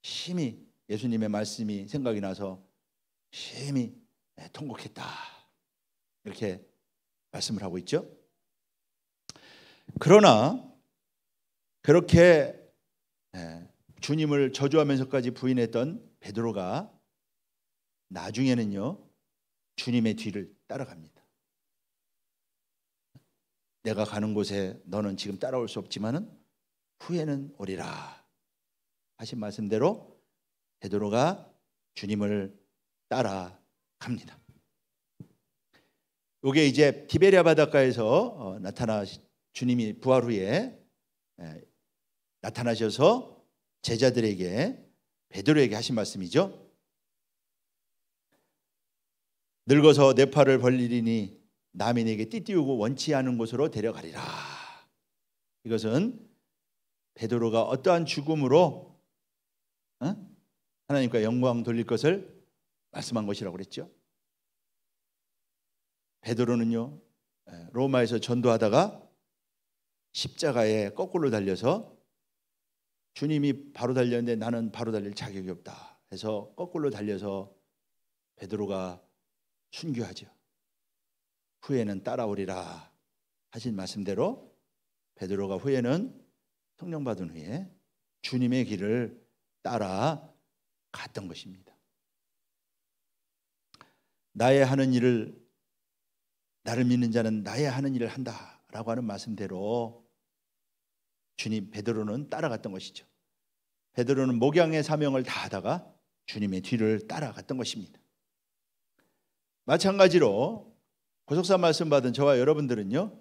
심히 예수님의 말씀이 생각이 나서 심히 통곡했다, 이렇게 말씀을 하고 있죠. 그러나 그렇게 주님을 저주하면서까지 부인했던 베드로가 나중에는요, 주님의 뒤를 따라갑니다. 내가 가는 곳에 너는 지금 따라올 수 없지만은 후에는 오리라 하신 말씀대로 베드로가 주님을 따라갑니다. 이게 이제 디베랴 바닷가에서 주님이 부활 후에 나타나셔서 제자들에게, 베드로에게 하신 말씀이죠. 늙어서 내 팔을 벌리리니 남이 내게 띠띠우고 원치 않은 곳으로 데려가리라. 이것은 베드로가 어떠한 죽음으로 하나님과 영광 돌릴 것을 말씀한 것이라고 그랬죠. 베드로는요, 로마에서 전도하다가 십자가에 거꾸로 달려서 주님이 바로 달렸는데 나는 바로 달릴 자격이 없다 해서 거꾸로 달려서 베드로가 순교하죠. 후에는 따라오리라 하신 말씀대로 베드로가 후에는 성령 받은 후에 주님의 길을 따라갔던 것입니다. 나의 하는 일을, 나를 믿는 자는 나의 하는 일을 한다라고 하는 말씀대로 주님, 베드로는 따라갔던 것이죠. 베드로는 목양의 사명을 다하다가 주님의 뒤를 따라갔던 것입니다. 마찬가지로 고속사 말씀 받은 저와 여러분들은요,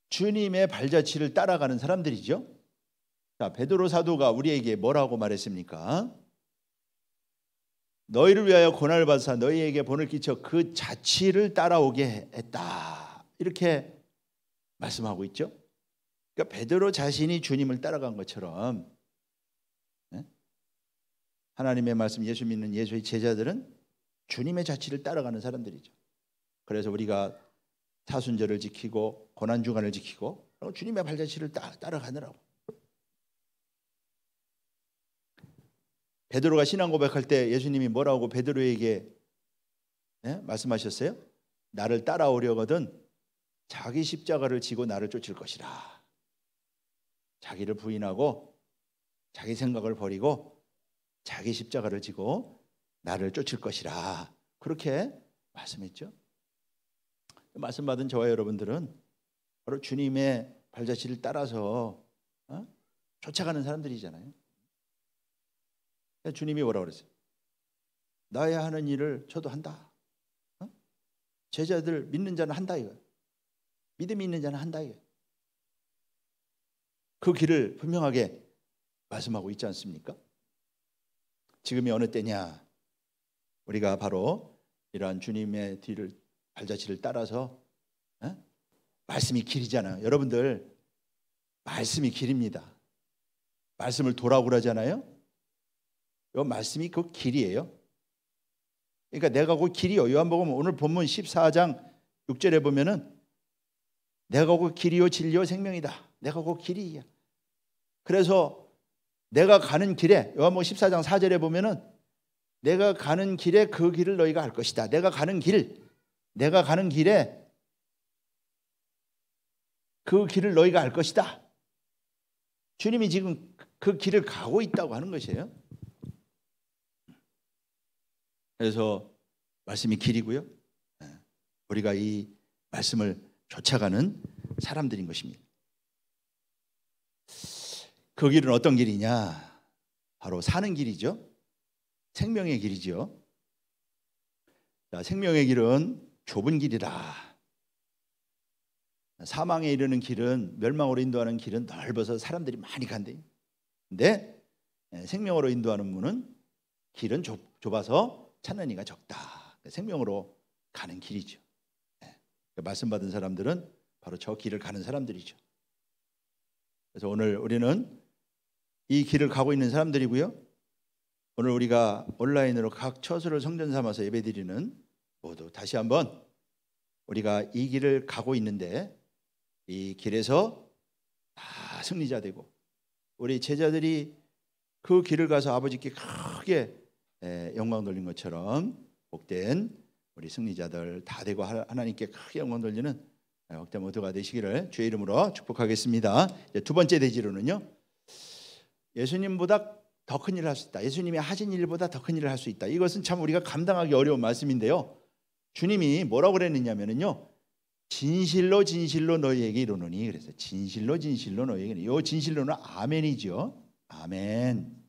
주님의 발자취를 따라가는 사람들이죠. 자, 베드로 사도가 우리에게 뭐라고 말했습니까? 너희를 위하여 고난을 받으사 너희에게 본을 끼쳐 그 자취를 따라오게 했다, 이렇게 말씀하고 있죠. 그러니까 베드로 자신이 주님을 따라간 것처럼 하나님의 말씀, 예수 믿는 예수의 제자들은 주님의 자취를 따라가는 사람들이죠. 그래서 우리가 사순절을 지키고 고난주간을 지키고 주님의 발자취를 따라가느라고. 베드로가 신앙 고백할 때 예수님이 뭐라고 베드로에게 말씀하셨어요? 나를 따라오려거든 자기 십자가를 지고 나를 쫓을 것이라. 자기를 부인하고 자기 생각을 버리고 자기 십자가를 지고 나를 쫓을 것이라, 그렇게 말씀했죠. 말씀 받은 저와 여러분들은 바로 주님의 발자취를 따라서 쫓아가는 사람들이잖아요. 주님이 뭐라고 그랬어요? 나의 하는 일을 저도 한다. 제자들 믿는 자는 한다 이거예요. 믿음이 있는 자는 한다 이거예요. 그 길을 분명하게 말씀하고 있지 않습니까? 지금이 어느 때냐? 우리가 바로 이러한 주님의 뒤를 발자취를 따라서 말씀이 길이잖아요. 여러분들, 말씀이 길입니다. 말씀을 도라고 그러잖아요. 이 말씀이 그 길이에요. 그러니까 내가 그 길이요. 요한복음 오늘 본문 14장 6절에 보면은 내가 그 길이요 진리요 생명이다. 내가 그 길이야. 그래서 내가 가는 길에 요한복음 14장 4절에 보면은 내가 가는 길에 그 길을 너희가 알 것이다. 내가 가는 길에 그 길을 너희가 알 것이다. 주님이 지금 그 길을 가고 있다고 하는 것이에요. 그래서 말씀이 길이고요. 우리가 이 말씀을 쫓아가는 사람들인 것입니다. 그 길은 어떤 길이냐? 바로 사는 길이죠. 생명의 길이죠. 자, 생명의 길은 좁은 길이다. 사망에 이르는 길은, 멸망으로 인도하는 길은 넓어서 사람들이 많이 간대요. 근데 생명으로 인도하는 문은 길은 좁아서 찾는 이가 적다. 생명으로 가는 길이죠. 말씀 받은 사람들은 바로 저 길을 가는 사람들이죠. 그래서 오늘 우리는 이 길을 가고 있는 사람들이고요. 오늘 우리가 온라인으로 각 처소를 성전 삼아서 예배드리는 모두 다시 한번 우리가 이 길을 가고 있는데 이 길에서 다 승리자 되고 우리 제자들이 그 길을 가서 아버지께 크게 영광 돌린 것처럼 복된 우리 승리자들 다 되고 하나님께 크게 영광 돌리는 복된 모두가 되시기를 주의 이름으로 축복하겠습니다. 두 번째 대지로는요, 예수님보다 더 큰 일을 할 수 있다. 예수님이 하신 일보다 더 큰 일을 할 수 있다. 이것은 참 우리가 감당하기 어려운 말씀인데요. 주님이 뭐라고 그랬느냐면요, 진실로 진실로 너희에게 이르노니. 그래서 진실로 진실로 너희에게. 이 진실로는 아멘이죠. 아멘.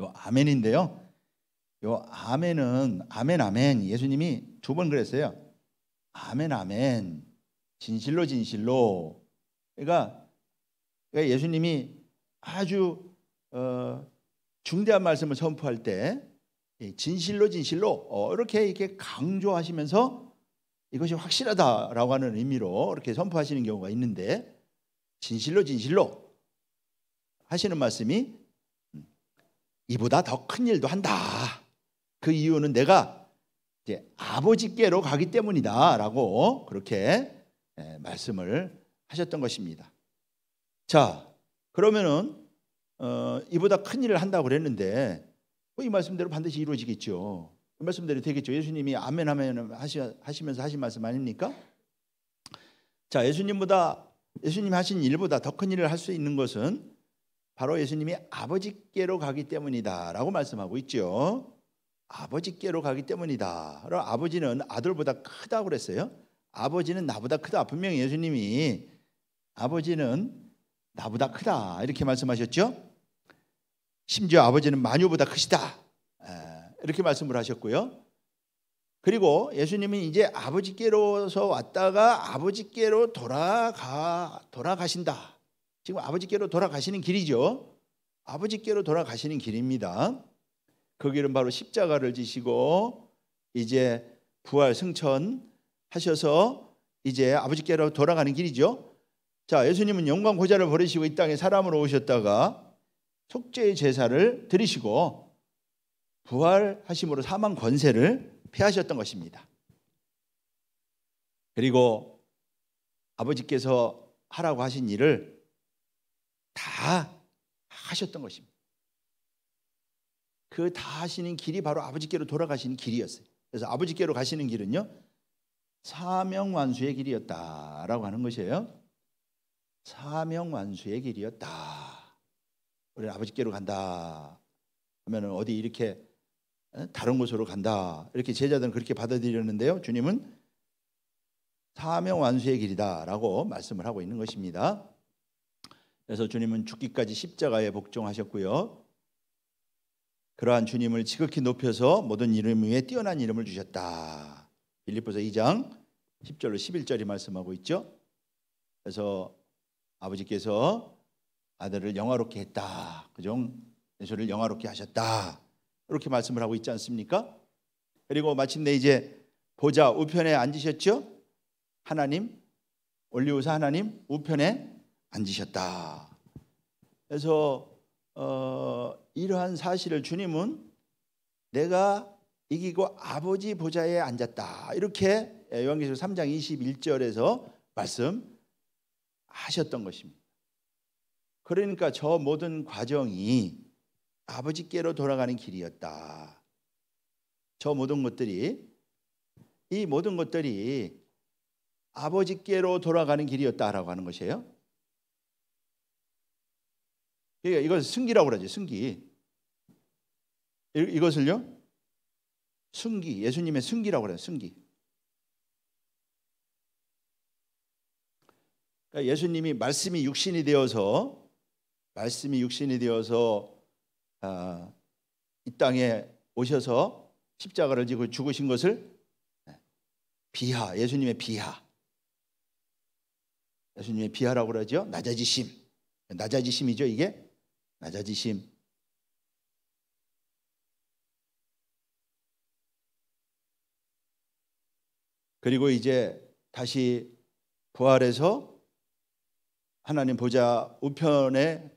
요 아멘인데요. 요 아멘은 아멘 예수님이 두 번 그랬어요. 아멘 진실로 진실로. 그러니까 예수님이 아주 중대한 말씀을 선포할 때 진실로 진실로 이렇게 강조하시면서 이것이 확실하다라고 하는 의미로 이렇게 선포하시는 경우가 있는데, 진실로 진실로 하시는 말씀이 이보다 더 큰 일도 한다. 그 이유는 내가 이제 아버지께로 가기 때문이다라고 그렇게 말씀을 하셨던 것입니다. 자, 그러면은 이보다 큰 일을 한다고 그랬는데 이 말씀대로 반드시 이루어지겠죠. 그 말씀대로 되겠죠. 예수님이 아멘 하시면서 하신 말씀 아닙니까? 자, 예수님이 하신 일보다 더 큰 일을 할 수 있는 것은 바로 예수님이 아버지께로 가기 때문이다라고 말씀하고 있죠. 아버지께로 가기 때문이다. 그럼 아버지는 아들보다 크다고 그랬어요. 아버지는 나보다 크다. 분명히 예수님이 아버지는 나보다 크다 이렇게 말씀하셨죠. 심지어 아버지는 만유보다 크시다 이렇게 말씀을 하셨고요. 그리고 예수님은 이제 아버지께로서 왔다가 아버지께로 돌아가신다. 지금 아버지께로 돌아가시는 길이죠. 아버지께로 돌아가시는 길입니다. 그 길은 바로 십자가를 지시고 이제 부활 승천 하셔서 이제 아버지께로 돌아가는 길이죠. 자, 예수님은 영광 고자를 버리시고 이 땅에 사람으로 오셨다가 속죄의 제사를 드리시고 부활하심으로 사망 권세를 패하셨던 것입니다. 그리고 아버지께서 하라고 하신 일을 다 하셨던 것입니다. 그 다 하시는 길이 바로 아버지께로 돌아가시는 길이었어요. 그래서 아버지께로 가시는 길은요, 사명완수의 길이었다라고 하는 것이에요. 사명완수의 길이었다. 우리는 아버지께로 간다 하면 어디 이렇게 다른 곳으로 간다 이렇게 제자들은 그렇게 받아들였는데요, 주님은 사명완수의 길이다라고 말씀을 하고 있는 것입니다. 그래서 주님은 죽기까지 십자가에 복종하셨고요, 그러한 주님을 지극히 높여서 모든 이름 위에 뛰어난 이름을 주셨다. 빌립보서 2장 10절로 11절이 말씀하고 있죠. 그래서 아버지께서 아들을 영화롭게 했다. 그종 예수를 영화롭게 하셨다. 이렇게 말씀을 하고 있지 않습니까? 그리고 마침내 이제 보좌 우편에 앉으셨죠? 하나님, 올리우사 하나님 우편에 앉으셨다. 그래서 이러한 사실을 주님은 내가 이기고 아버지 보좌에 앉았다. 이렇게 요한계시록 3장 21절에서 말씀하셨던 것입니다. 그러니까 저 모든 과정이 아버지께로 돌아가는 길이었다. 저 모든 것들이, 이 모든 것들이 아버지께로 돌아가는 길이었다라고 하는 것이에요. 그러니까 이것을 승기라고 그러죠. 승기. 이것을요, 승기, 예수님의 승기라고 그래요. 승기. 그러니까 예수님이 말씀이 육신이 되어서 이 땅에 오셔서 십자가를 지고 죽으신 것을 비하, 예수님의 비하라고 그러죠. 낮아지심이죠. 이게 낮아지심. 그리고 이제 다시 부활해서 하나님 보좌 우편에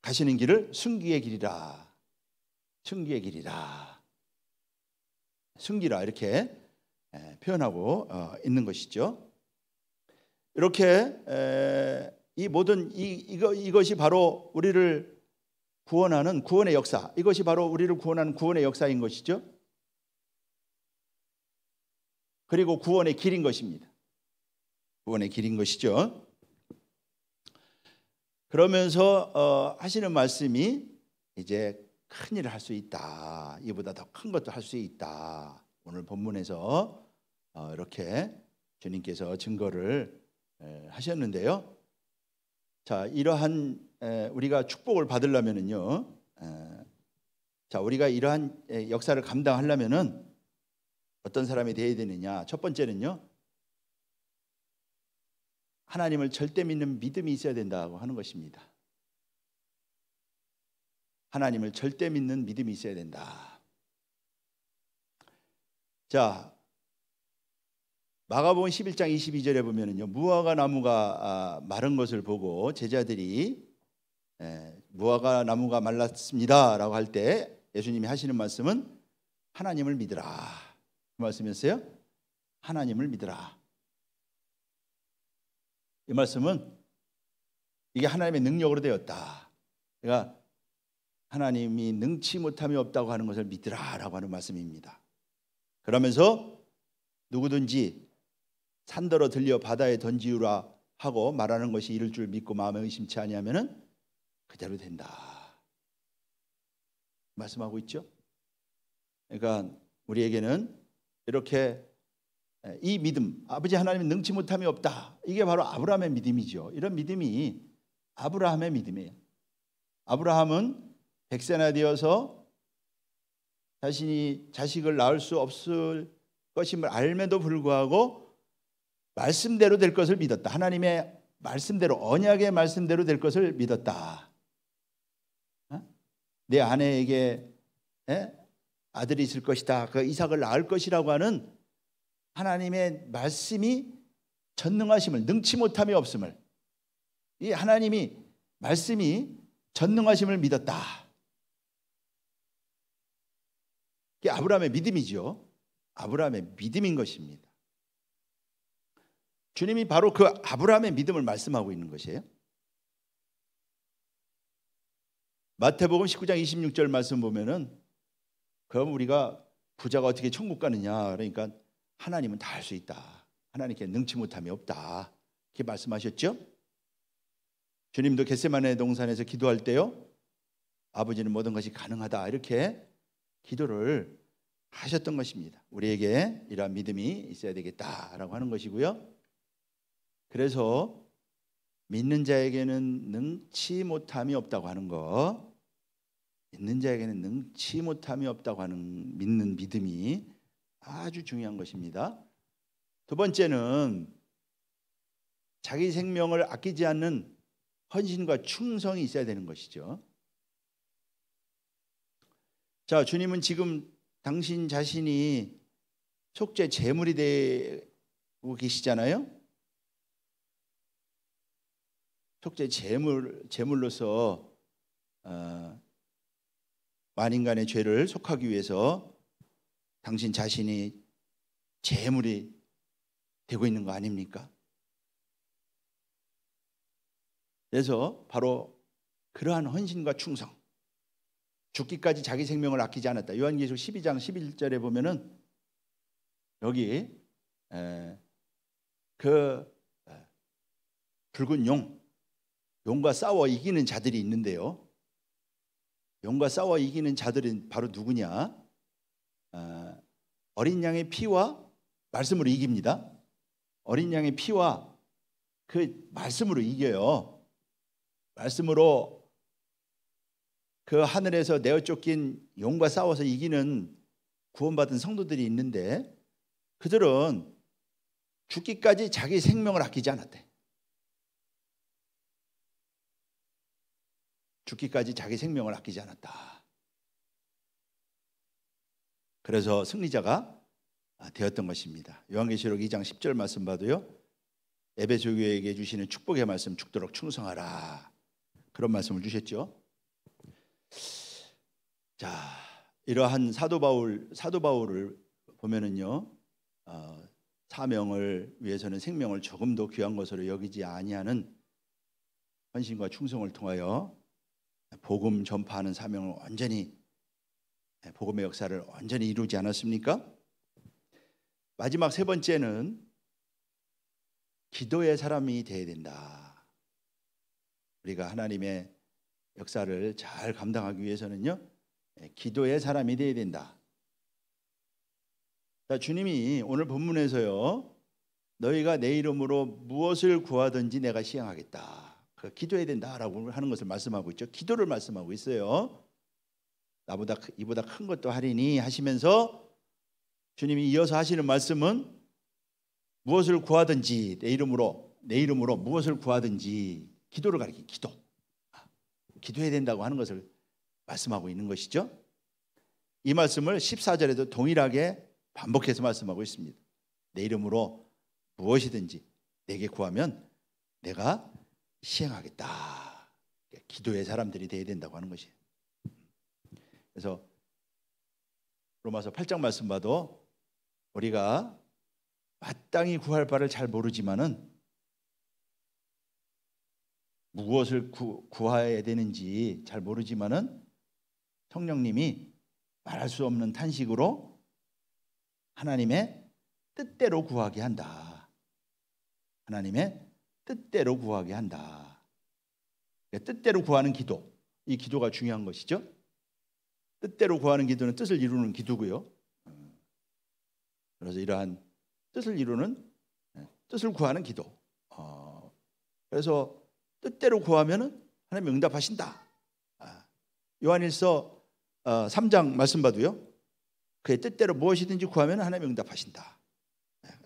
가시는 길을 승기의 길이라, 승기라 이렇게 표현하고 있는 것이죠. 이렇게 이 모든 이것이 바로 우리를 구원하는 구원의 역사, 이것이 바로 우리를 구원하는 구원의 역사인 것이죠. 그리고 구원의 길인 것입니다. 구원의 길인 것이죠. 그러면서 하시는 말씀이 이제 큰 일을 할 수 있다. 이보다 더 큰 것도 할 수 있다. 오늘 본문에서 이렇게 주님께서 증거를 하셨는데요. 자, 이러한 우리가 축복을 받으려면은요, 자, 우리가 이러한 역사를 감당하려면은 어떤 사람이 되어야 되느냐? 첫 번째는요, 하나님을 절대 믿는 믿음이 있어야 된다고 하는 것입니다. 하나님을 절대 믿는 믿음이 있어야 된다. 자, 마가복음 11장 22절에 보면은요, 무화과 나무가 마른 것을 보고 제자들이 무화과 나무가 말랐습니다라고 할 때 예수님이 하시는 말씀은 하나님을 믿으라. 그 말씀이었어요. 하나님을 믿으라. 이 말씀은 이게 하나님의 능력으로 되었다. 그러니까 하나님이 능치 못함이 없다고 하는 것을 믿으라라고 하는 말씀입니다. 그러면서 누구든지 산더러 들려 바다에 던지우라 하고 말하는 것이 이를 줄 믿고 마음에 의심치 아니하면은 그대로 된다. 말씀하고 있죠. 그러니까 우리에게는 이렇게 이 믿음, 아버지 하나님은 능치 못함이 없다. 이게 바로 아브라함의 믿음이죠. 이런 믿음이 아브라함의 믿음이에요. 아브라함은 100세나 되어서 자신이 자식을 낳을 수 없을 것임을 알면도 불구하고 말씀대로 될 것을 믿었다. 하나님의 말씀대로, 언약의 말씀대로 될 것을 믿었다. 내 아내에게 아들이 있을 것이다. 그 이삭을 낳을 것이라고 하는 하나님의 말씀이 전능하심을, 능치 못함이 없음을, 이 하나님이 말씀이 전능하심을 믿었다. 이게 아브라함의 믿음이죠. 아브라함의 믿음인 것입니다. 주님이 바로 그 아브라함의 믿음을 말씀하고 있는 것이에요. 마태복음 19장 26절 말씀 보면은, 그럼 우리가 부자가 어떻게 천국 가느냐, 그러니까 하나님은 다 할 수 있다. 하나님께 능치 못함이 없다. 이렇게 말씀하셨죠. 주님도 겟세마네 동산에서 기도할 때요, 아버지는 모든 것이 가능하다, 이렇게 기도를 하셨던 것입니다. 우리에게 이러한 믿음이 있어야 되겠다라고 하는 것이고요. 그래서 믿는 자에게는 능치 못함이 없다고 하는 거, 믿는 자에게는 능치 못함이 없다고 하는 믿는 믿음이 아주 중요한 것입니다. 두 번째는 자기 생명을 아끼지 않는 헌신과 충성이 있어야 되는 것이죠. 자, 주님은 지금 당신 자신이 속죄 제물이 되고 계시잖아요. 속죄 제물로서 만인간의 죄를 속하기 위해서 당신 자신이 제물이 되고 있는 거 아닙니까? 그래서 바로 그러한 헌신과 충성, 죽기까지 자기 생명을 아끼지 않았다. 요한계시록 12장 11절에 보면은 여기 그 붉은 용과 싸워 이기는 자들이 있는데요. 용과 싸워 이기는 자들은 바로 누구냐? 어린 양의 피와 말씀으로 이깁니다. 어린 양의 피와 그 말씀으로 이겨요. 말씀으로 그 하늘에서 내어 쫓긴 용과 싸워서 이기는 구원받은 성도들이 있는데 그들은 죽기까지 자기 생명을 아끼지 않았대. 죽기까지 자기 생명을 아끼지 않았다. 그래서 승리자가 되었던 것입니다. 요한계시록 2장 10절 말씀 봐도요. 에베소 교회에게 주시는 축복의 말씀, 죽도록 충성하라. 그런 말씀을 주셨죠. 자, 이러한 사도 바울을 보면은요, 사명을 위해서는 생명을 조금도 귀한 것으로 여기지 아니하는 헌신과 충성을 통하여 복음 전파하는 사명을 완전히, 복음의 역사를 완전히 이루지 않았습니까? 마지막 세 번째는 기도의 사람이 되어야 된다. 우리가 하나님의 역사를 잘 감당하기 위해서는요, 기도의 사람이 되어야 된다. 자, 주님이 오늘 본문에서요, 너희가 내 이름으로 무엇을 구하든지 내가 시행하겠다. 기도해야 된다라고 하는 것을 말씀하고 있죠. 기도를 말씀하고 있어요. 이보다 큰 것도 하리니 하시면서 주님이 이어서 하시는 말씀은 무엇을 구하든지 내 이름으로 무엇을 구하든지 기도를 가리키 기도해야 된다고 하는 것을 말씀하고 있는 것이죠. 이 말씀을 14절에도 동일하게 반복해서 말씀하고 있습니다. 내 이름으로 무엇이든지 내게 구하면 내가 시행하겠다. 기도의 사람들이 되어야 된다고 하는 것이에요. 그래서 로마서 8장 말씀 봐도 우리가 마땅히 구할 바를 잘 모르지만은 무엇을 구해야 되는지 잘 모르지만은 성령님이 말할 수 없는 탄식으로 하나님의 뜻대로 구하게 한다. 하나님의 뜻대로 구하게 한다. 뜻대로 구하는 기도, 이 기도가 중요한 것이죠. 뜻대로 구하는 기도는 뜻을 이루는 기도고요. 그래서 이러한 뜻을 구하는 기도. 그래서 뜻대로 구하면은 하나님 응답하신다. 요한일서 3장 말씀 봐도요, 그의 뜻대로 무엇이든지 구하면 하나님 응답하신다.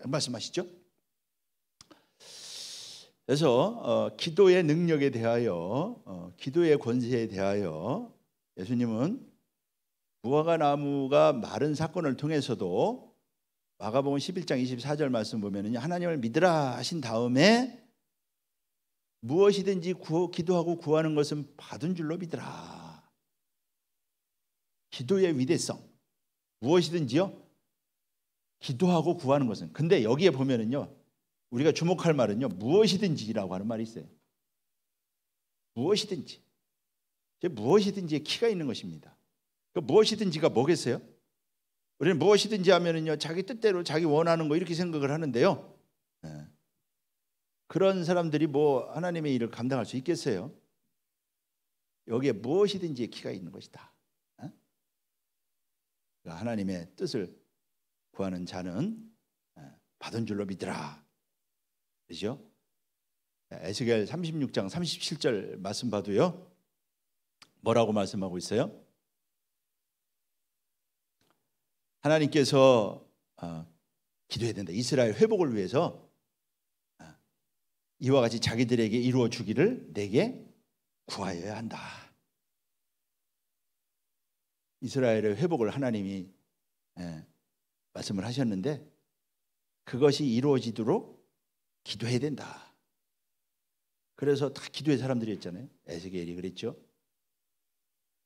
말씀하시죠. 그래서 기도의 능력에 대하여, 기도의 권세에 대하여 예수님은 무화과 나무가 마른 사건을 통해서도 마가복음 11장 24절 말씀 보면은 하나님을 믿으라 하신 다음에 무엇이든지 기도하고 구하는 것은 받은 줄로 믿으라. 기도의 위대성, 무엇이든지요, 기도하고 구하는 것은. 근데 여기에 보면은요, 우리가 주목할 말은요, 무엇이든지라고 하는 말이 있어요. 무엇이든지. 무엇이든지에 키가 있는 것입니다. 그 무엇이든지가 뭐겠어요? 우리는 무엇이든지 하면은요, 자기 뜻대로 자기 원하는 거 이렇게 생각을 하는데요. 그런 사람들이 뭐 하나님의 일을 감당할 수 있겠어요? 여기에 무엇이든지에 키가 있는 것이다. 그러니까 하나님의 뜻을 구하는 자는 받은 줄로 믿으라. 그렇죠? 에스겔 36장 37절 말씀 봐도요, 뭐라고 말씀하고 있어요? 하나님께서 기도해야 된다. 이스라엘 회복을 위해서 이와 같이 자기들에게 이루어 주기를 내게 구하여야 한다. 이스라엘의 회복을 하나님이 말씀을 하셨는데 그것이 이루어지도록 기도해야 된다. 그래서 다 기도의 사람들이었잖아요. 에스겔이 그랬죠.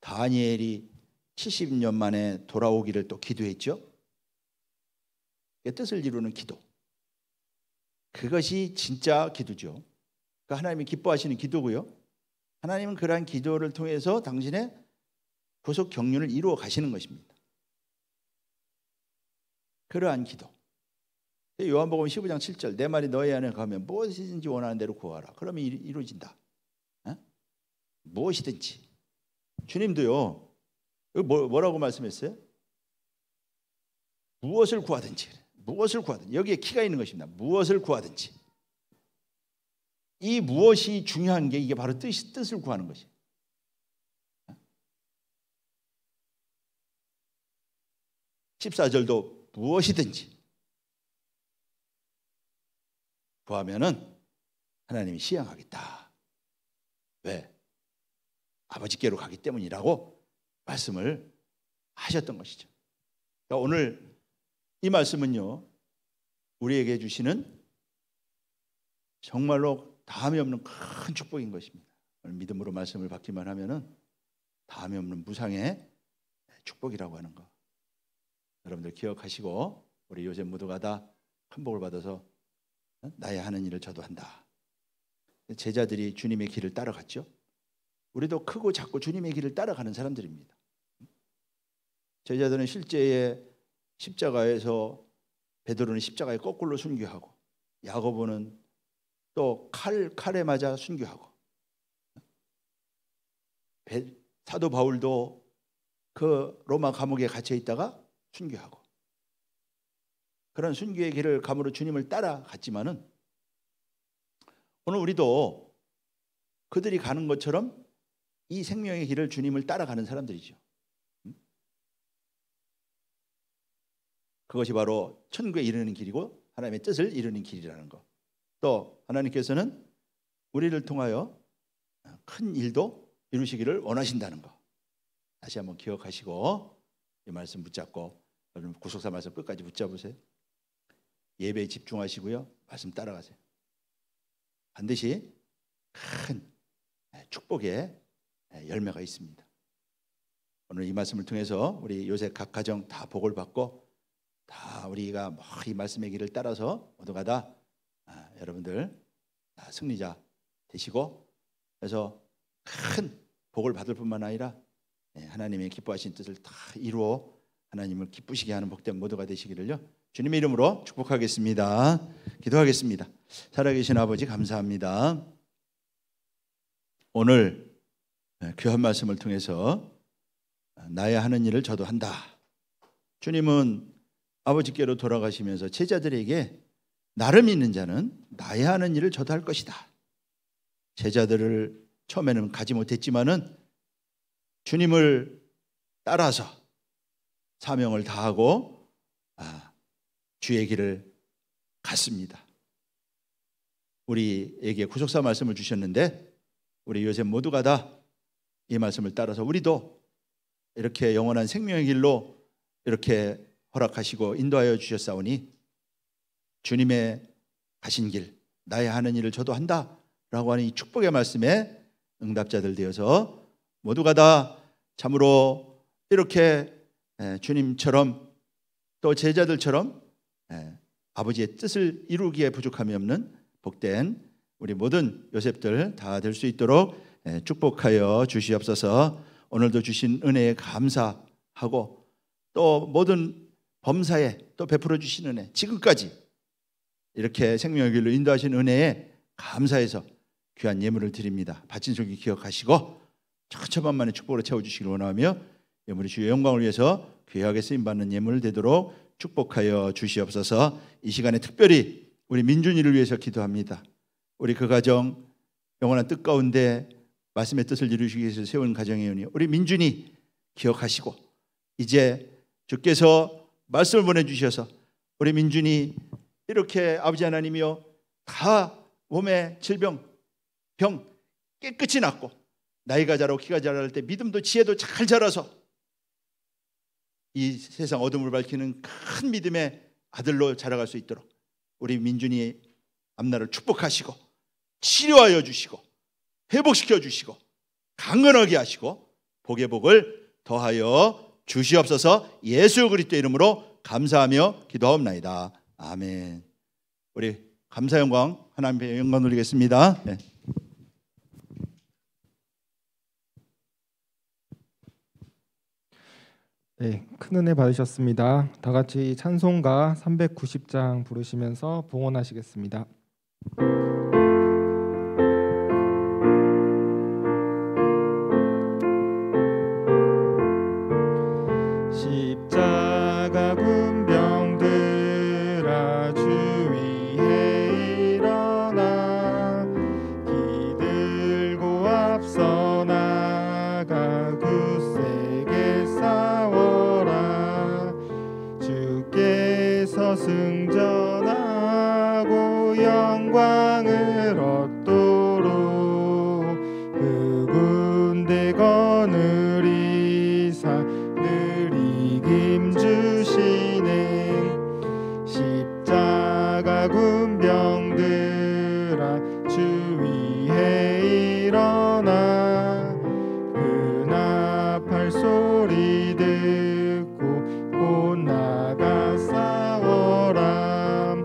다니엘이 70년 만에 돌아오기를 또 기도했죠. 뜻을 이루는 기도. 그것이 진짜 기도죠. 그러니까 하나님이 기뻐하시는 기도고요. 하나님은 그러한 기도를 통해서 당신의 구속 경륜을 이루어 가시는 것입니다. 그러한 기도. 요한복음 15장 7절 내 말이 너희 안에 가면 무엇이든지 원하는 대로 구하라. 그러면 이루어진다. 무엇이든지. 주님도요. 뭐라고 말씀했어요? 무엇을 구하든지. 무엇을 구하든지. 여기에 키가 있는 것입니다. 무엇을 구하든지. 이 무엇이 중요한 게 이게 바로 뜻을 구하는 것이에요. 14절도 무엇이든지 구하면은 하나님이 시행하겠다. 왜? 아버지께로 가기 때문이라고 말씀을 하셨던 것이죠. 그러니까 오늘 이 말씀은요, 우리에게 주시는 정말로 다함이 없는 큰 축복인 것입니다. 오늘 믿음으로 말씀을 받기만 하면은 다함이 없는 무상의 축복이라고 하는 거. 여러분들 기억하시고 우리 요셉 모두가 다 큰 복을 받아서 나의 하는 일을 저도 한다. 제자들이 주님의 길을 따라갔죠. 우리도 크고 작고 주님의 길을 따라가는 사람들입니다. 제자들은 실제의 십자가에서 베드로는 십자가에 거꾸로 순교하고 야고보는 또 칼에 맞아 순교하고 사도 바울도 그 로마 감옥에 갇혀 있다가 순교하고 그런 순교의 길을 감으로 주님을 따라갔지만은 오늘 우리도 그들이 가는 것처럼 이 생명의 길을 주님을 따라가는 사람들이죠. 그것이 바로 천국에 이르는 길이고 하나님의 뜻을 이루는 길이라는 것. 또 하나님께서는 우리를 통하여 큰 일도 이루시기를 원하신다는 것. 다시 한번 기억하시고 이 말씀 붙잡고 여러분 구속사 말씀 끝까지 붙잡으세요. 예배에 집중하시고요. 말씀 따라가세요. 반드시 큰 축복의 열매가 있습니다. 오늘 이 말씀을 통해서 우리 요셉 각 가정 다 복을 받고 다 우리가 이 말씀의 길을 따라서 모두가 다 여러분들 다 승리자 되시고 그래서 큰 복을 받을 뿐만 아니라 하나님의 기뻐하신 뜻을 다 이루어 하나님을 기쁘시게 하는 복된 모두가 되시기를요. 주님의 이름으로 축복하겠습니다. 기도하겠습니다. 살아계신 아버지 감사합니다. 오늘 귀한 말씀을 통해서 나의 하는 일을 저도 한다. 주님은 아버지께로 돌아가시면서 제자들에게 나를 믿는 자는 나의 하는 일을 저도 할 것이다. 제자들을 처음에는 가지 못했지만은 주님을 따라서 사명을 다하고 주의 길을 갔습니다. 우리에게 구속사 말씀을 주셨는데 우리 요셉 모두가 다 이 말씀을 따라서 우리도 이렇게 영원한 생명의 길로 이렇게 허락하시고 인도하여 주셨사오니 주님의 가신 길 나의 하는 일을 저도 한다라고 하는 이 축복의 말씀에 응답자들 되어서 모두가 다 참으로 이렇게 주님처럼 또 제자들처럼 아버지의 뜻을 이루기에 부족함이 없는 복된 우리 모든 요셉들 다 될 수 있도록 축복하여 주시옵소서. 오늘도 주신 은혜에 감사하고 또 모든 범사에 또 베풀어 주신 은혜 지금까지 이렇게 생명의 길로 인도하신 은혜에 감사해서 귀한 예물을 드립니다. 바친 소기 기억하시고 천천만만의 축복으로 채워주시길 원하며 예물이 주의 영광을 위해서 귀하게 쓰임받는 예물을 되도록 축복하여 주시옵소서. 이 시간에 특별히 우리 민준이를 위해서 기도합니다. 우리 그 가정 영원한 뜻 가운데 말씀의 뜻을 이루시기 위해서 세운 가정이오니 우리 민준이 기억하시고 이제 주께서 말씀을 보내주셔서 우리 민준이 이렇게 아버지 하나님이여 다 몸의 질병, 병 깨끗이 낫고 나이가 자라고 키가 자랄 때 믿음도 지혜도 잘 자라서 이 세상 어둠을 밝히는 큰 믿음의 아들로 자라갈 수 있도록 우리 민준이 앞날을 축복하시고 치료하여 주시고 회복시켜 주시고 강건하게 하시고 복의 복을 더하여 주시옵소서. 예수 그리스도의 이름으로 감사하며 기도하옵나이다. 아멘. 우리 감사 영광 하나님의 영광 돌리겠습니다. 네. 네, 큰 은혜 받으셨습니다. 다 같이 찬송가 390장 부르시면서 봉헌하시겠습니다. 십자가 군병들아 주 위에 일어나 기들고 앞서 나가 굳세게 싸워라. 주께서 승전하고 영광을 얻도록 그 군대 거느리사 주시네. 십자가 군병들아 주 위에 일어나 그 나팔 소리 듣고 곧 나가 싸워라.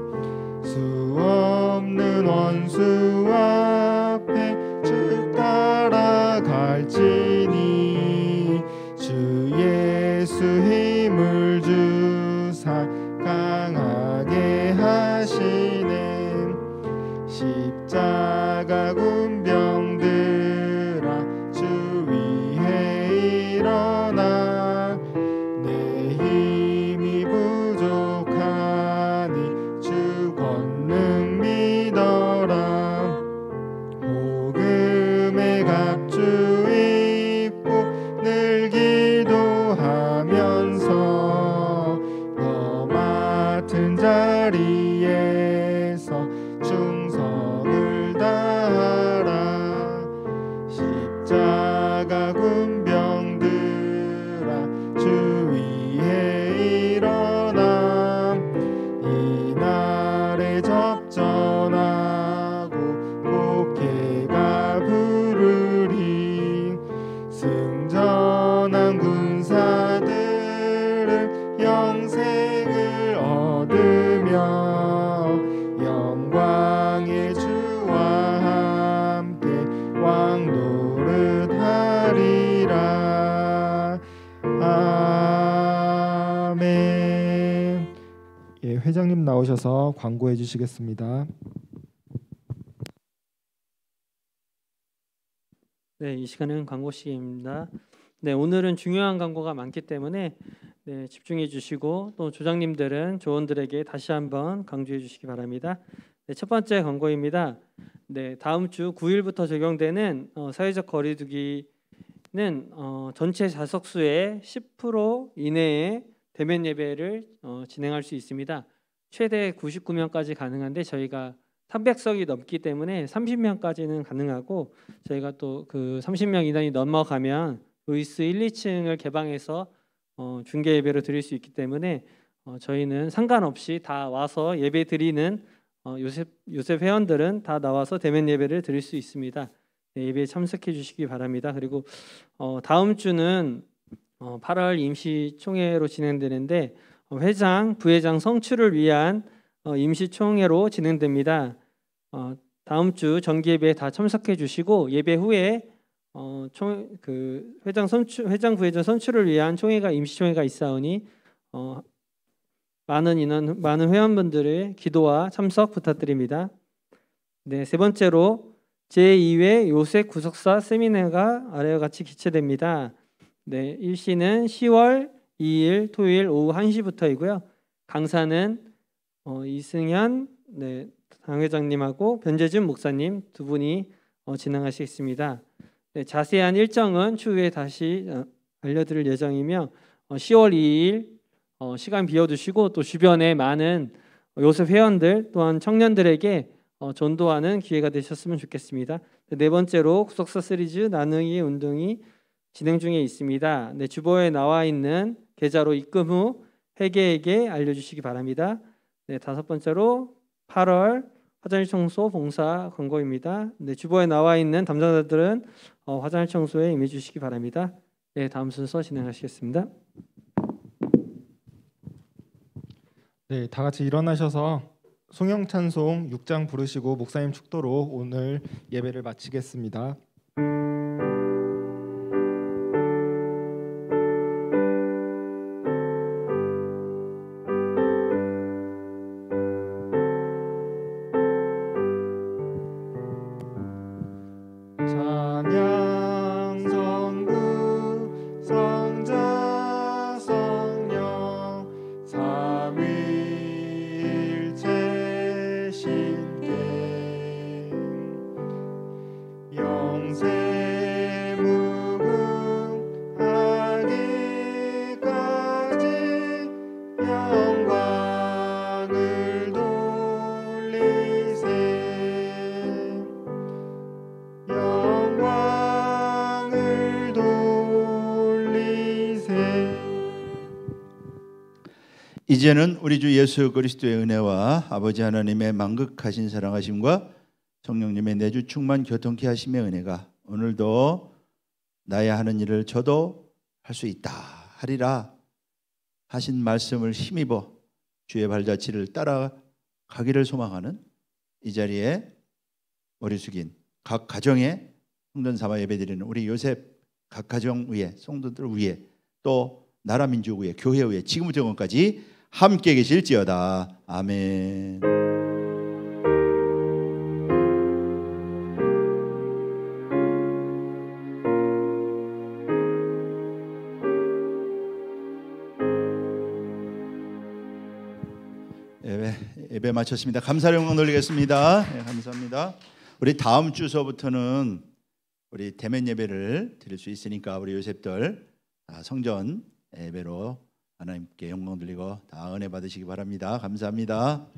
수 없는 원수 앞에 주 따라갈지니 주 예수 힘을 주사 강하게 하시네. 십자가 군병들아 주 위에 일어나 내 힘이 부족하니 주 권능 믿어라. 복음의 갑주 입고 늘 기도하면서 너 맡은 자리에서 충성을 다하라. 십자가 군병들아 주 위에 일어나 이날에 접전하고 복해가 부르리. 승전한 군사들을 영생을 얻으며 영광의 주와 함께 왕노릇 하리라. 아멘. 예, 회장님 나오셔서 광고해 주시겠습니다. 네, 이 시간은 광고 시간입니다. 네, 오늘은 중요한 광고가 많기 때문에 네, 집중해 주시고 또 조장님들은 조원들에게 다시 한번 강조해 주시기 바랍니다. 네, 첫 번째 광고입니다. 네, 다음 주 9일부터 적용되는 사회적 거리두기는 전체 좌석수의 10% 이내에 대면 예배를 진행할 수 있습니다. 최대 99명까지 가능한데 저희가 300석이 넘기 때문에 30명까지는 가능하고 저희가 또 그 30명 인원이 넘어가면 루이스 1, 2층을 개방해서 중계 예배를 드릴 수 있기 때문에 저희는 상관없이 다 와서 예배 드리는 요셉 회원들은 다 나와서 대면 예배를 드릴 수 있습니다. 네, 예배에 참석해 주시기 바랍니다. 그리고 다음 주는 8월 임시총회로 진행되는데 회장, 부회장 성취를 위한 임시총회로 진행됩니다. 다음 주 정기예배에 다 참석해 주시고 예배 후에 회장, 부회장 선출을 위한 총회가 임시총회가 있사오니 많은 회원분들의 기도와 참석 부탁드립니다. 네, 세 번째로 제2회 요셉 구속사 세미나가 아래와 같이 개최됩니다. 네, 일시는 10월 2일 토요일 오후 1시부터이고요. 강사는 이승현 당회장님하고 변재준 목사님 두 분이 진행하시겠습니다. 네, 자세한 일정은 추후에 다시 알려드릴 예정이며 10월 2일 시간 비워두시고 또 주변에 많은 요셉 회원들 또한 청년들에게 전도하는 기회가 되셨으면 좋겠습니다. 네 번째로 구속사 시리즈 나누기 운동이 진행 중에 있습니다. 네, 주보에 나와 있는 계좌로 입금 후 회계에게 알려주시기 바랍니다. 네, 다섯 번째로 8월 화장실 청소 봉사 광고입니다. 네, 주보에 나와 있는 담당자들은 화장실 청소에 임해 주시기 바랍니다. 네, 다음 순서 진행하시겠습니다. 네, 다 같이 일어나셔서 송영찬송 6장 부르시고 목사님 축도로 오늘 예배를 마치겠습니다. 찬양 성부 성자 성령 삼위일체 신께 영세 무궁하기까지 영광을 돌리세 영광을 돌리세. 이제는 우리 주 예수 그리스도의 은혜와 아버지 하나님의 만극하신 사랑하심과 성령님의 내주 충만 교통케 하심의 은혜가 오늘도 나의 하는 일을 저도 할 수 있다 하리라 하신 말씀을 힘입어 주의 발자취를 따라가기를 소망하는 이 자리에 머리 숙인 각 가정에 성전 삼아 예배드리는 우리 요셉 각 가정 위에 성도들 위에 또 나라 민족 위에 교회 위에 지금부터 영원까지 함께 계실지어다. 아멘. 예배 마쳤습니다. 감사를 영광 돌리겠습니다. 네, 감사합니다. 우리 다음 주서부터는 우리 대면 예배를 드릴 수 있으니까 우리 요셉들 성전 예배로 하나님께 영광 돌리고 다 은혜 받으시기 바랍니다. 감사합니다.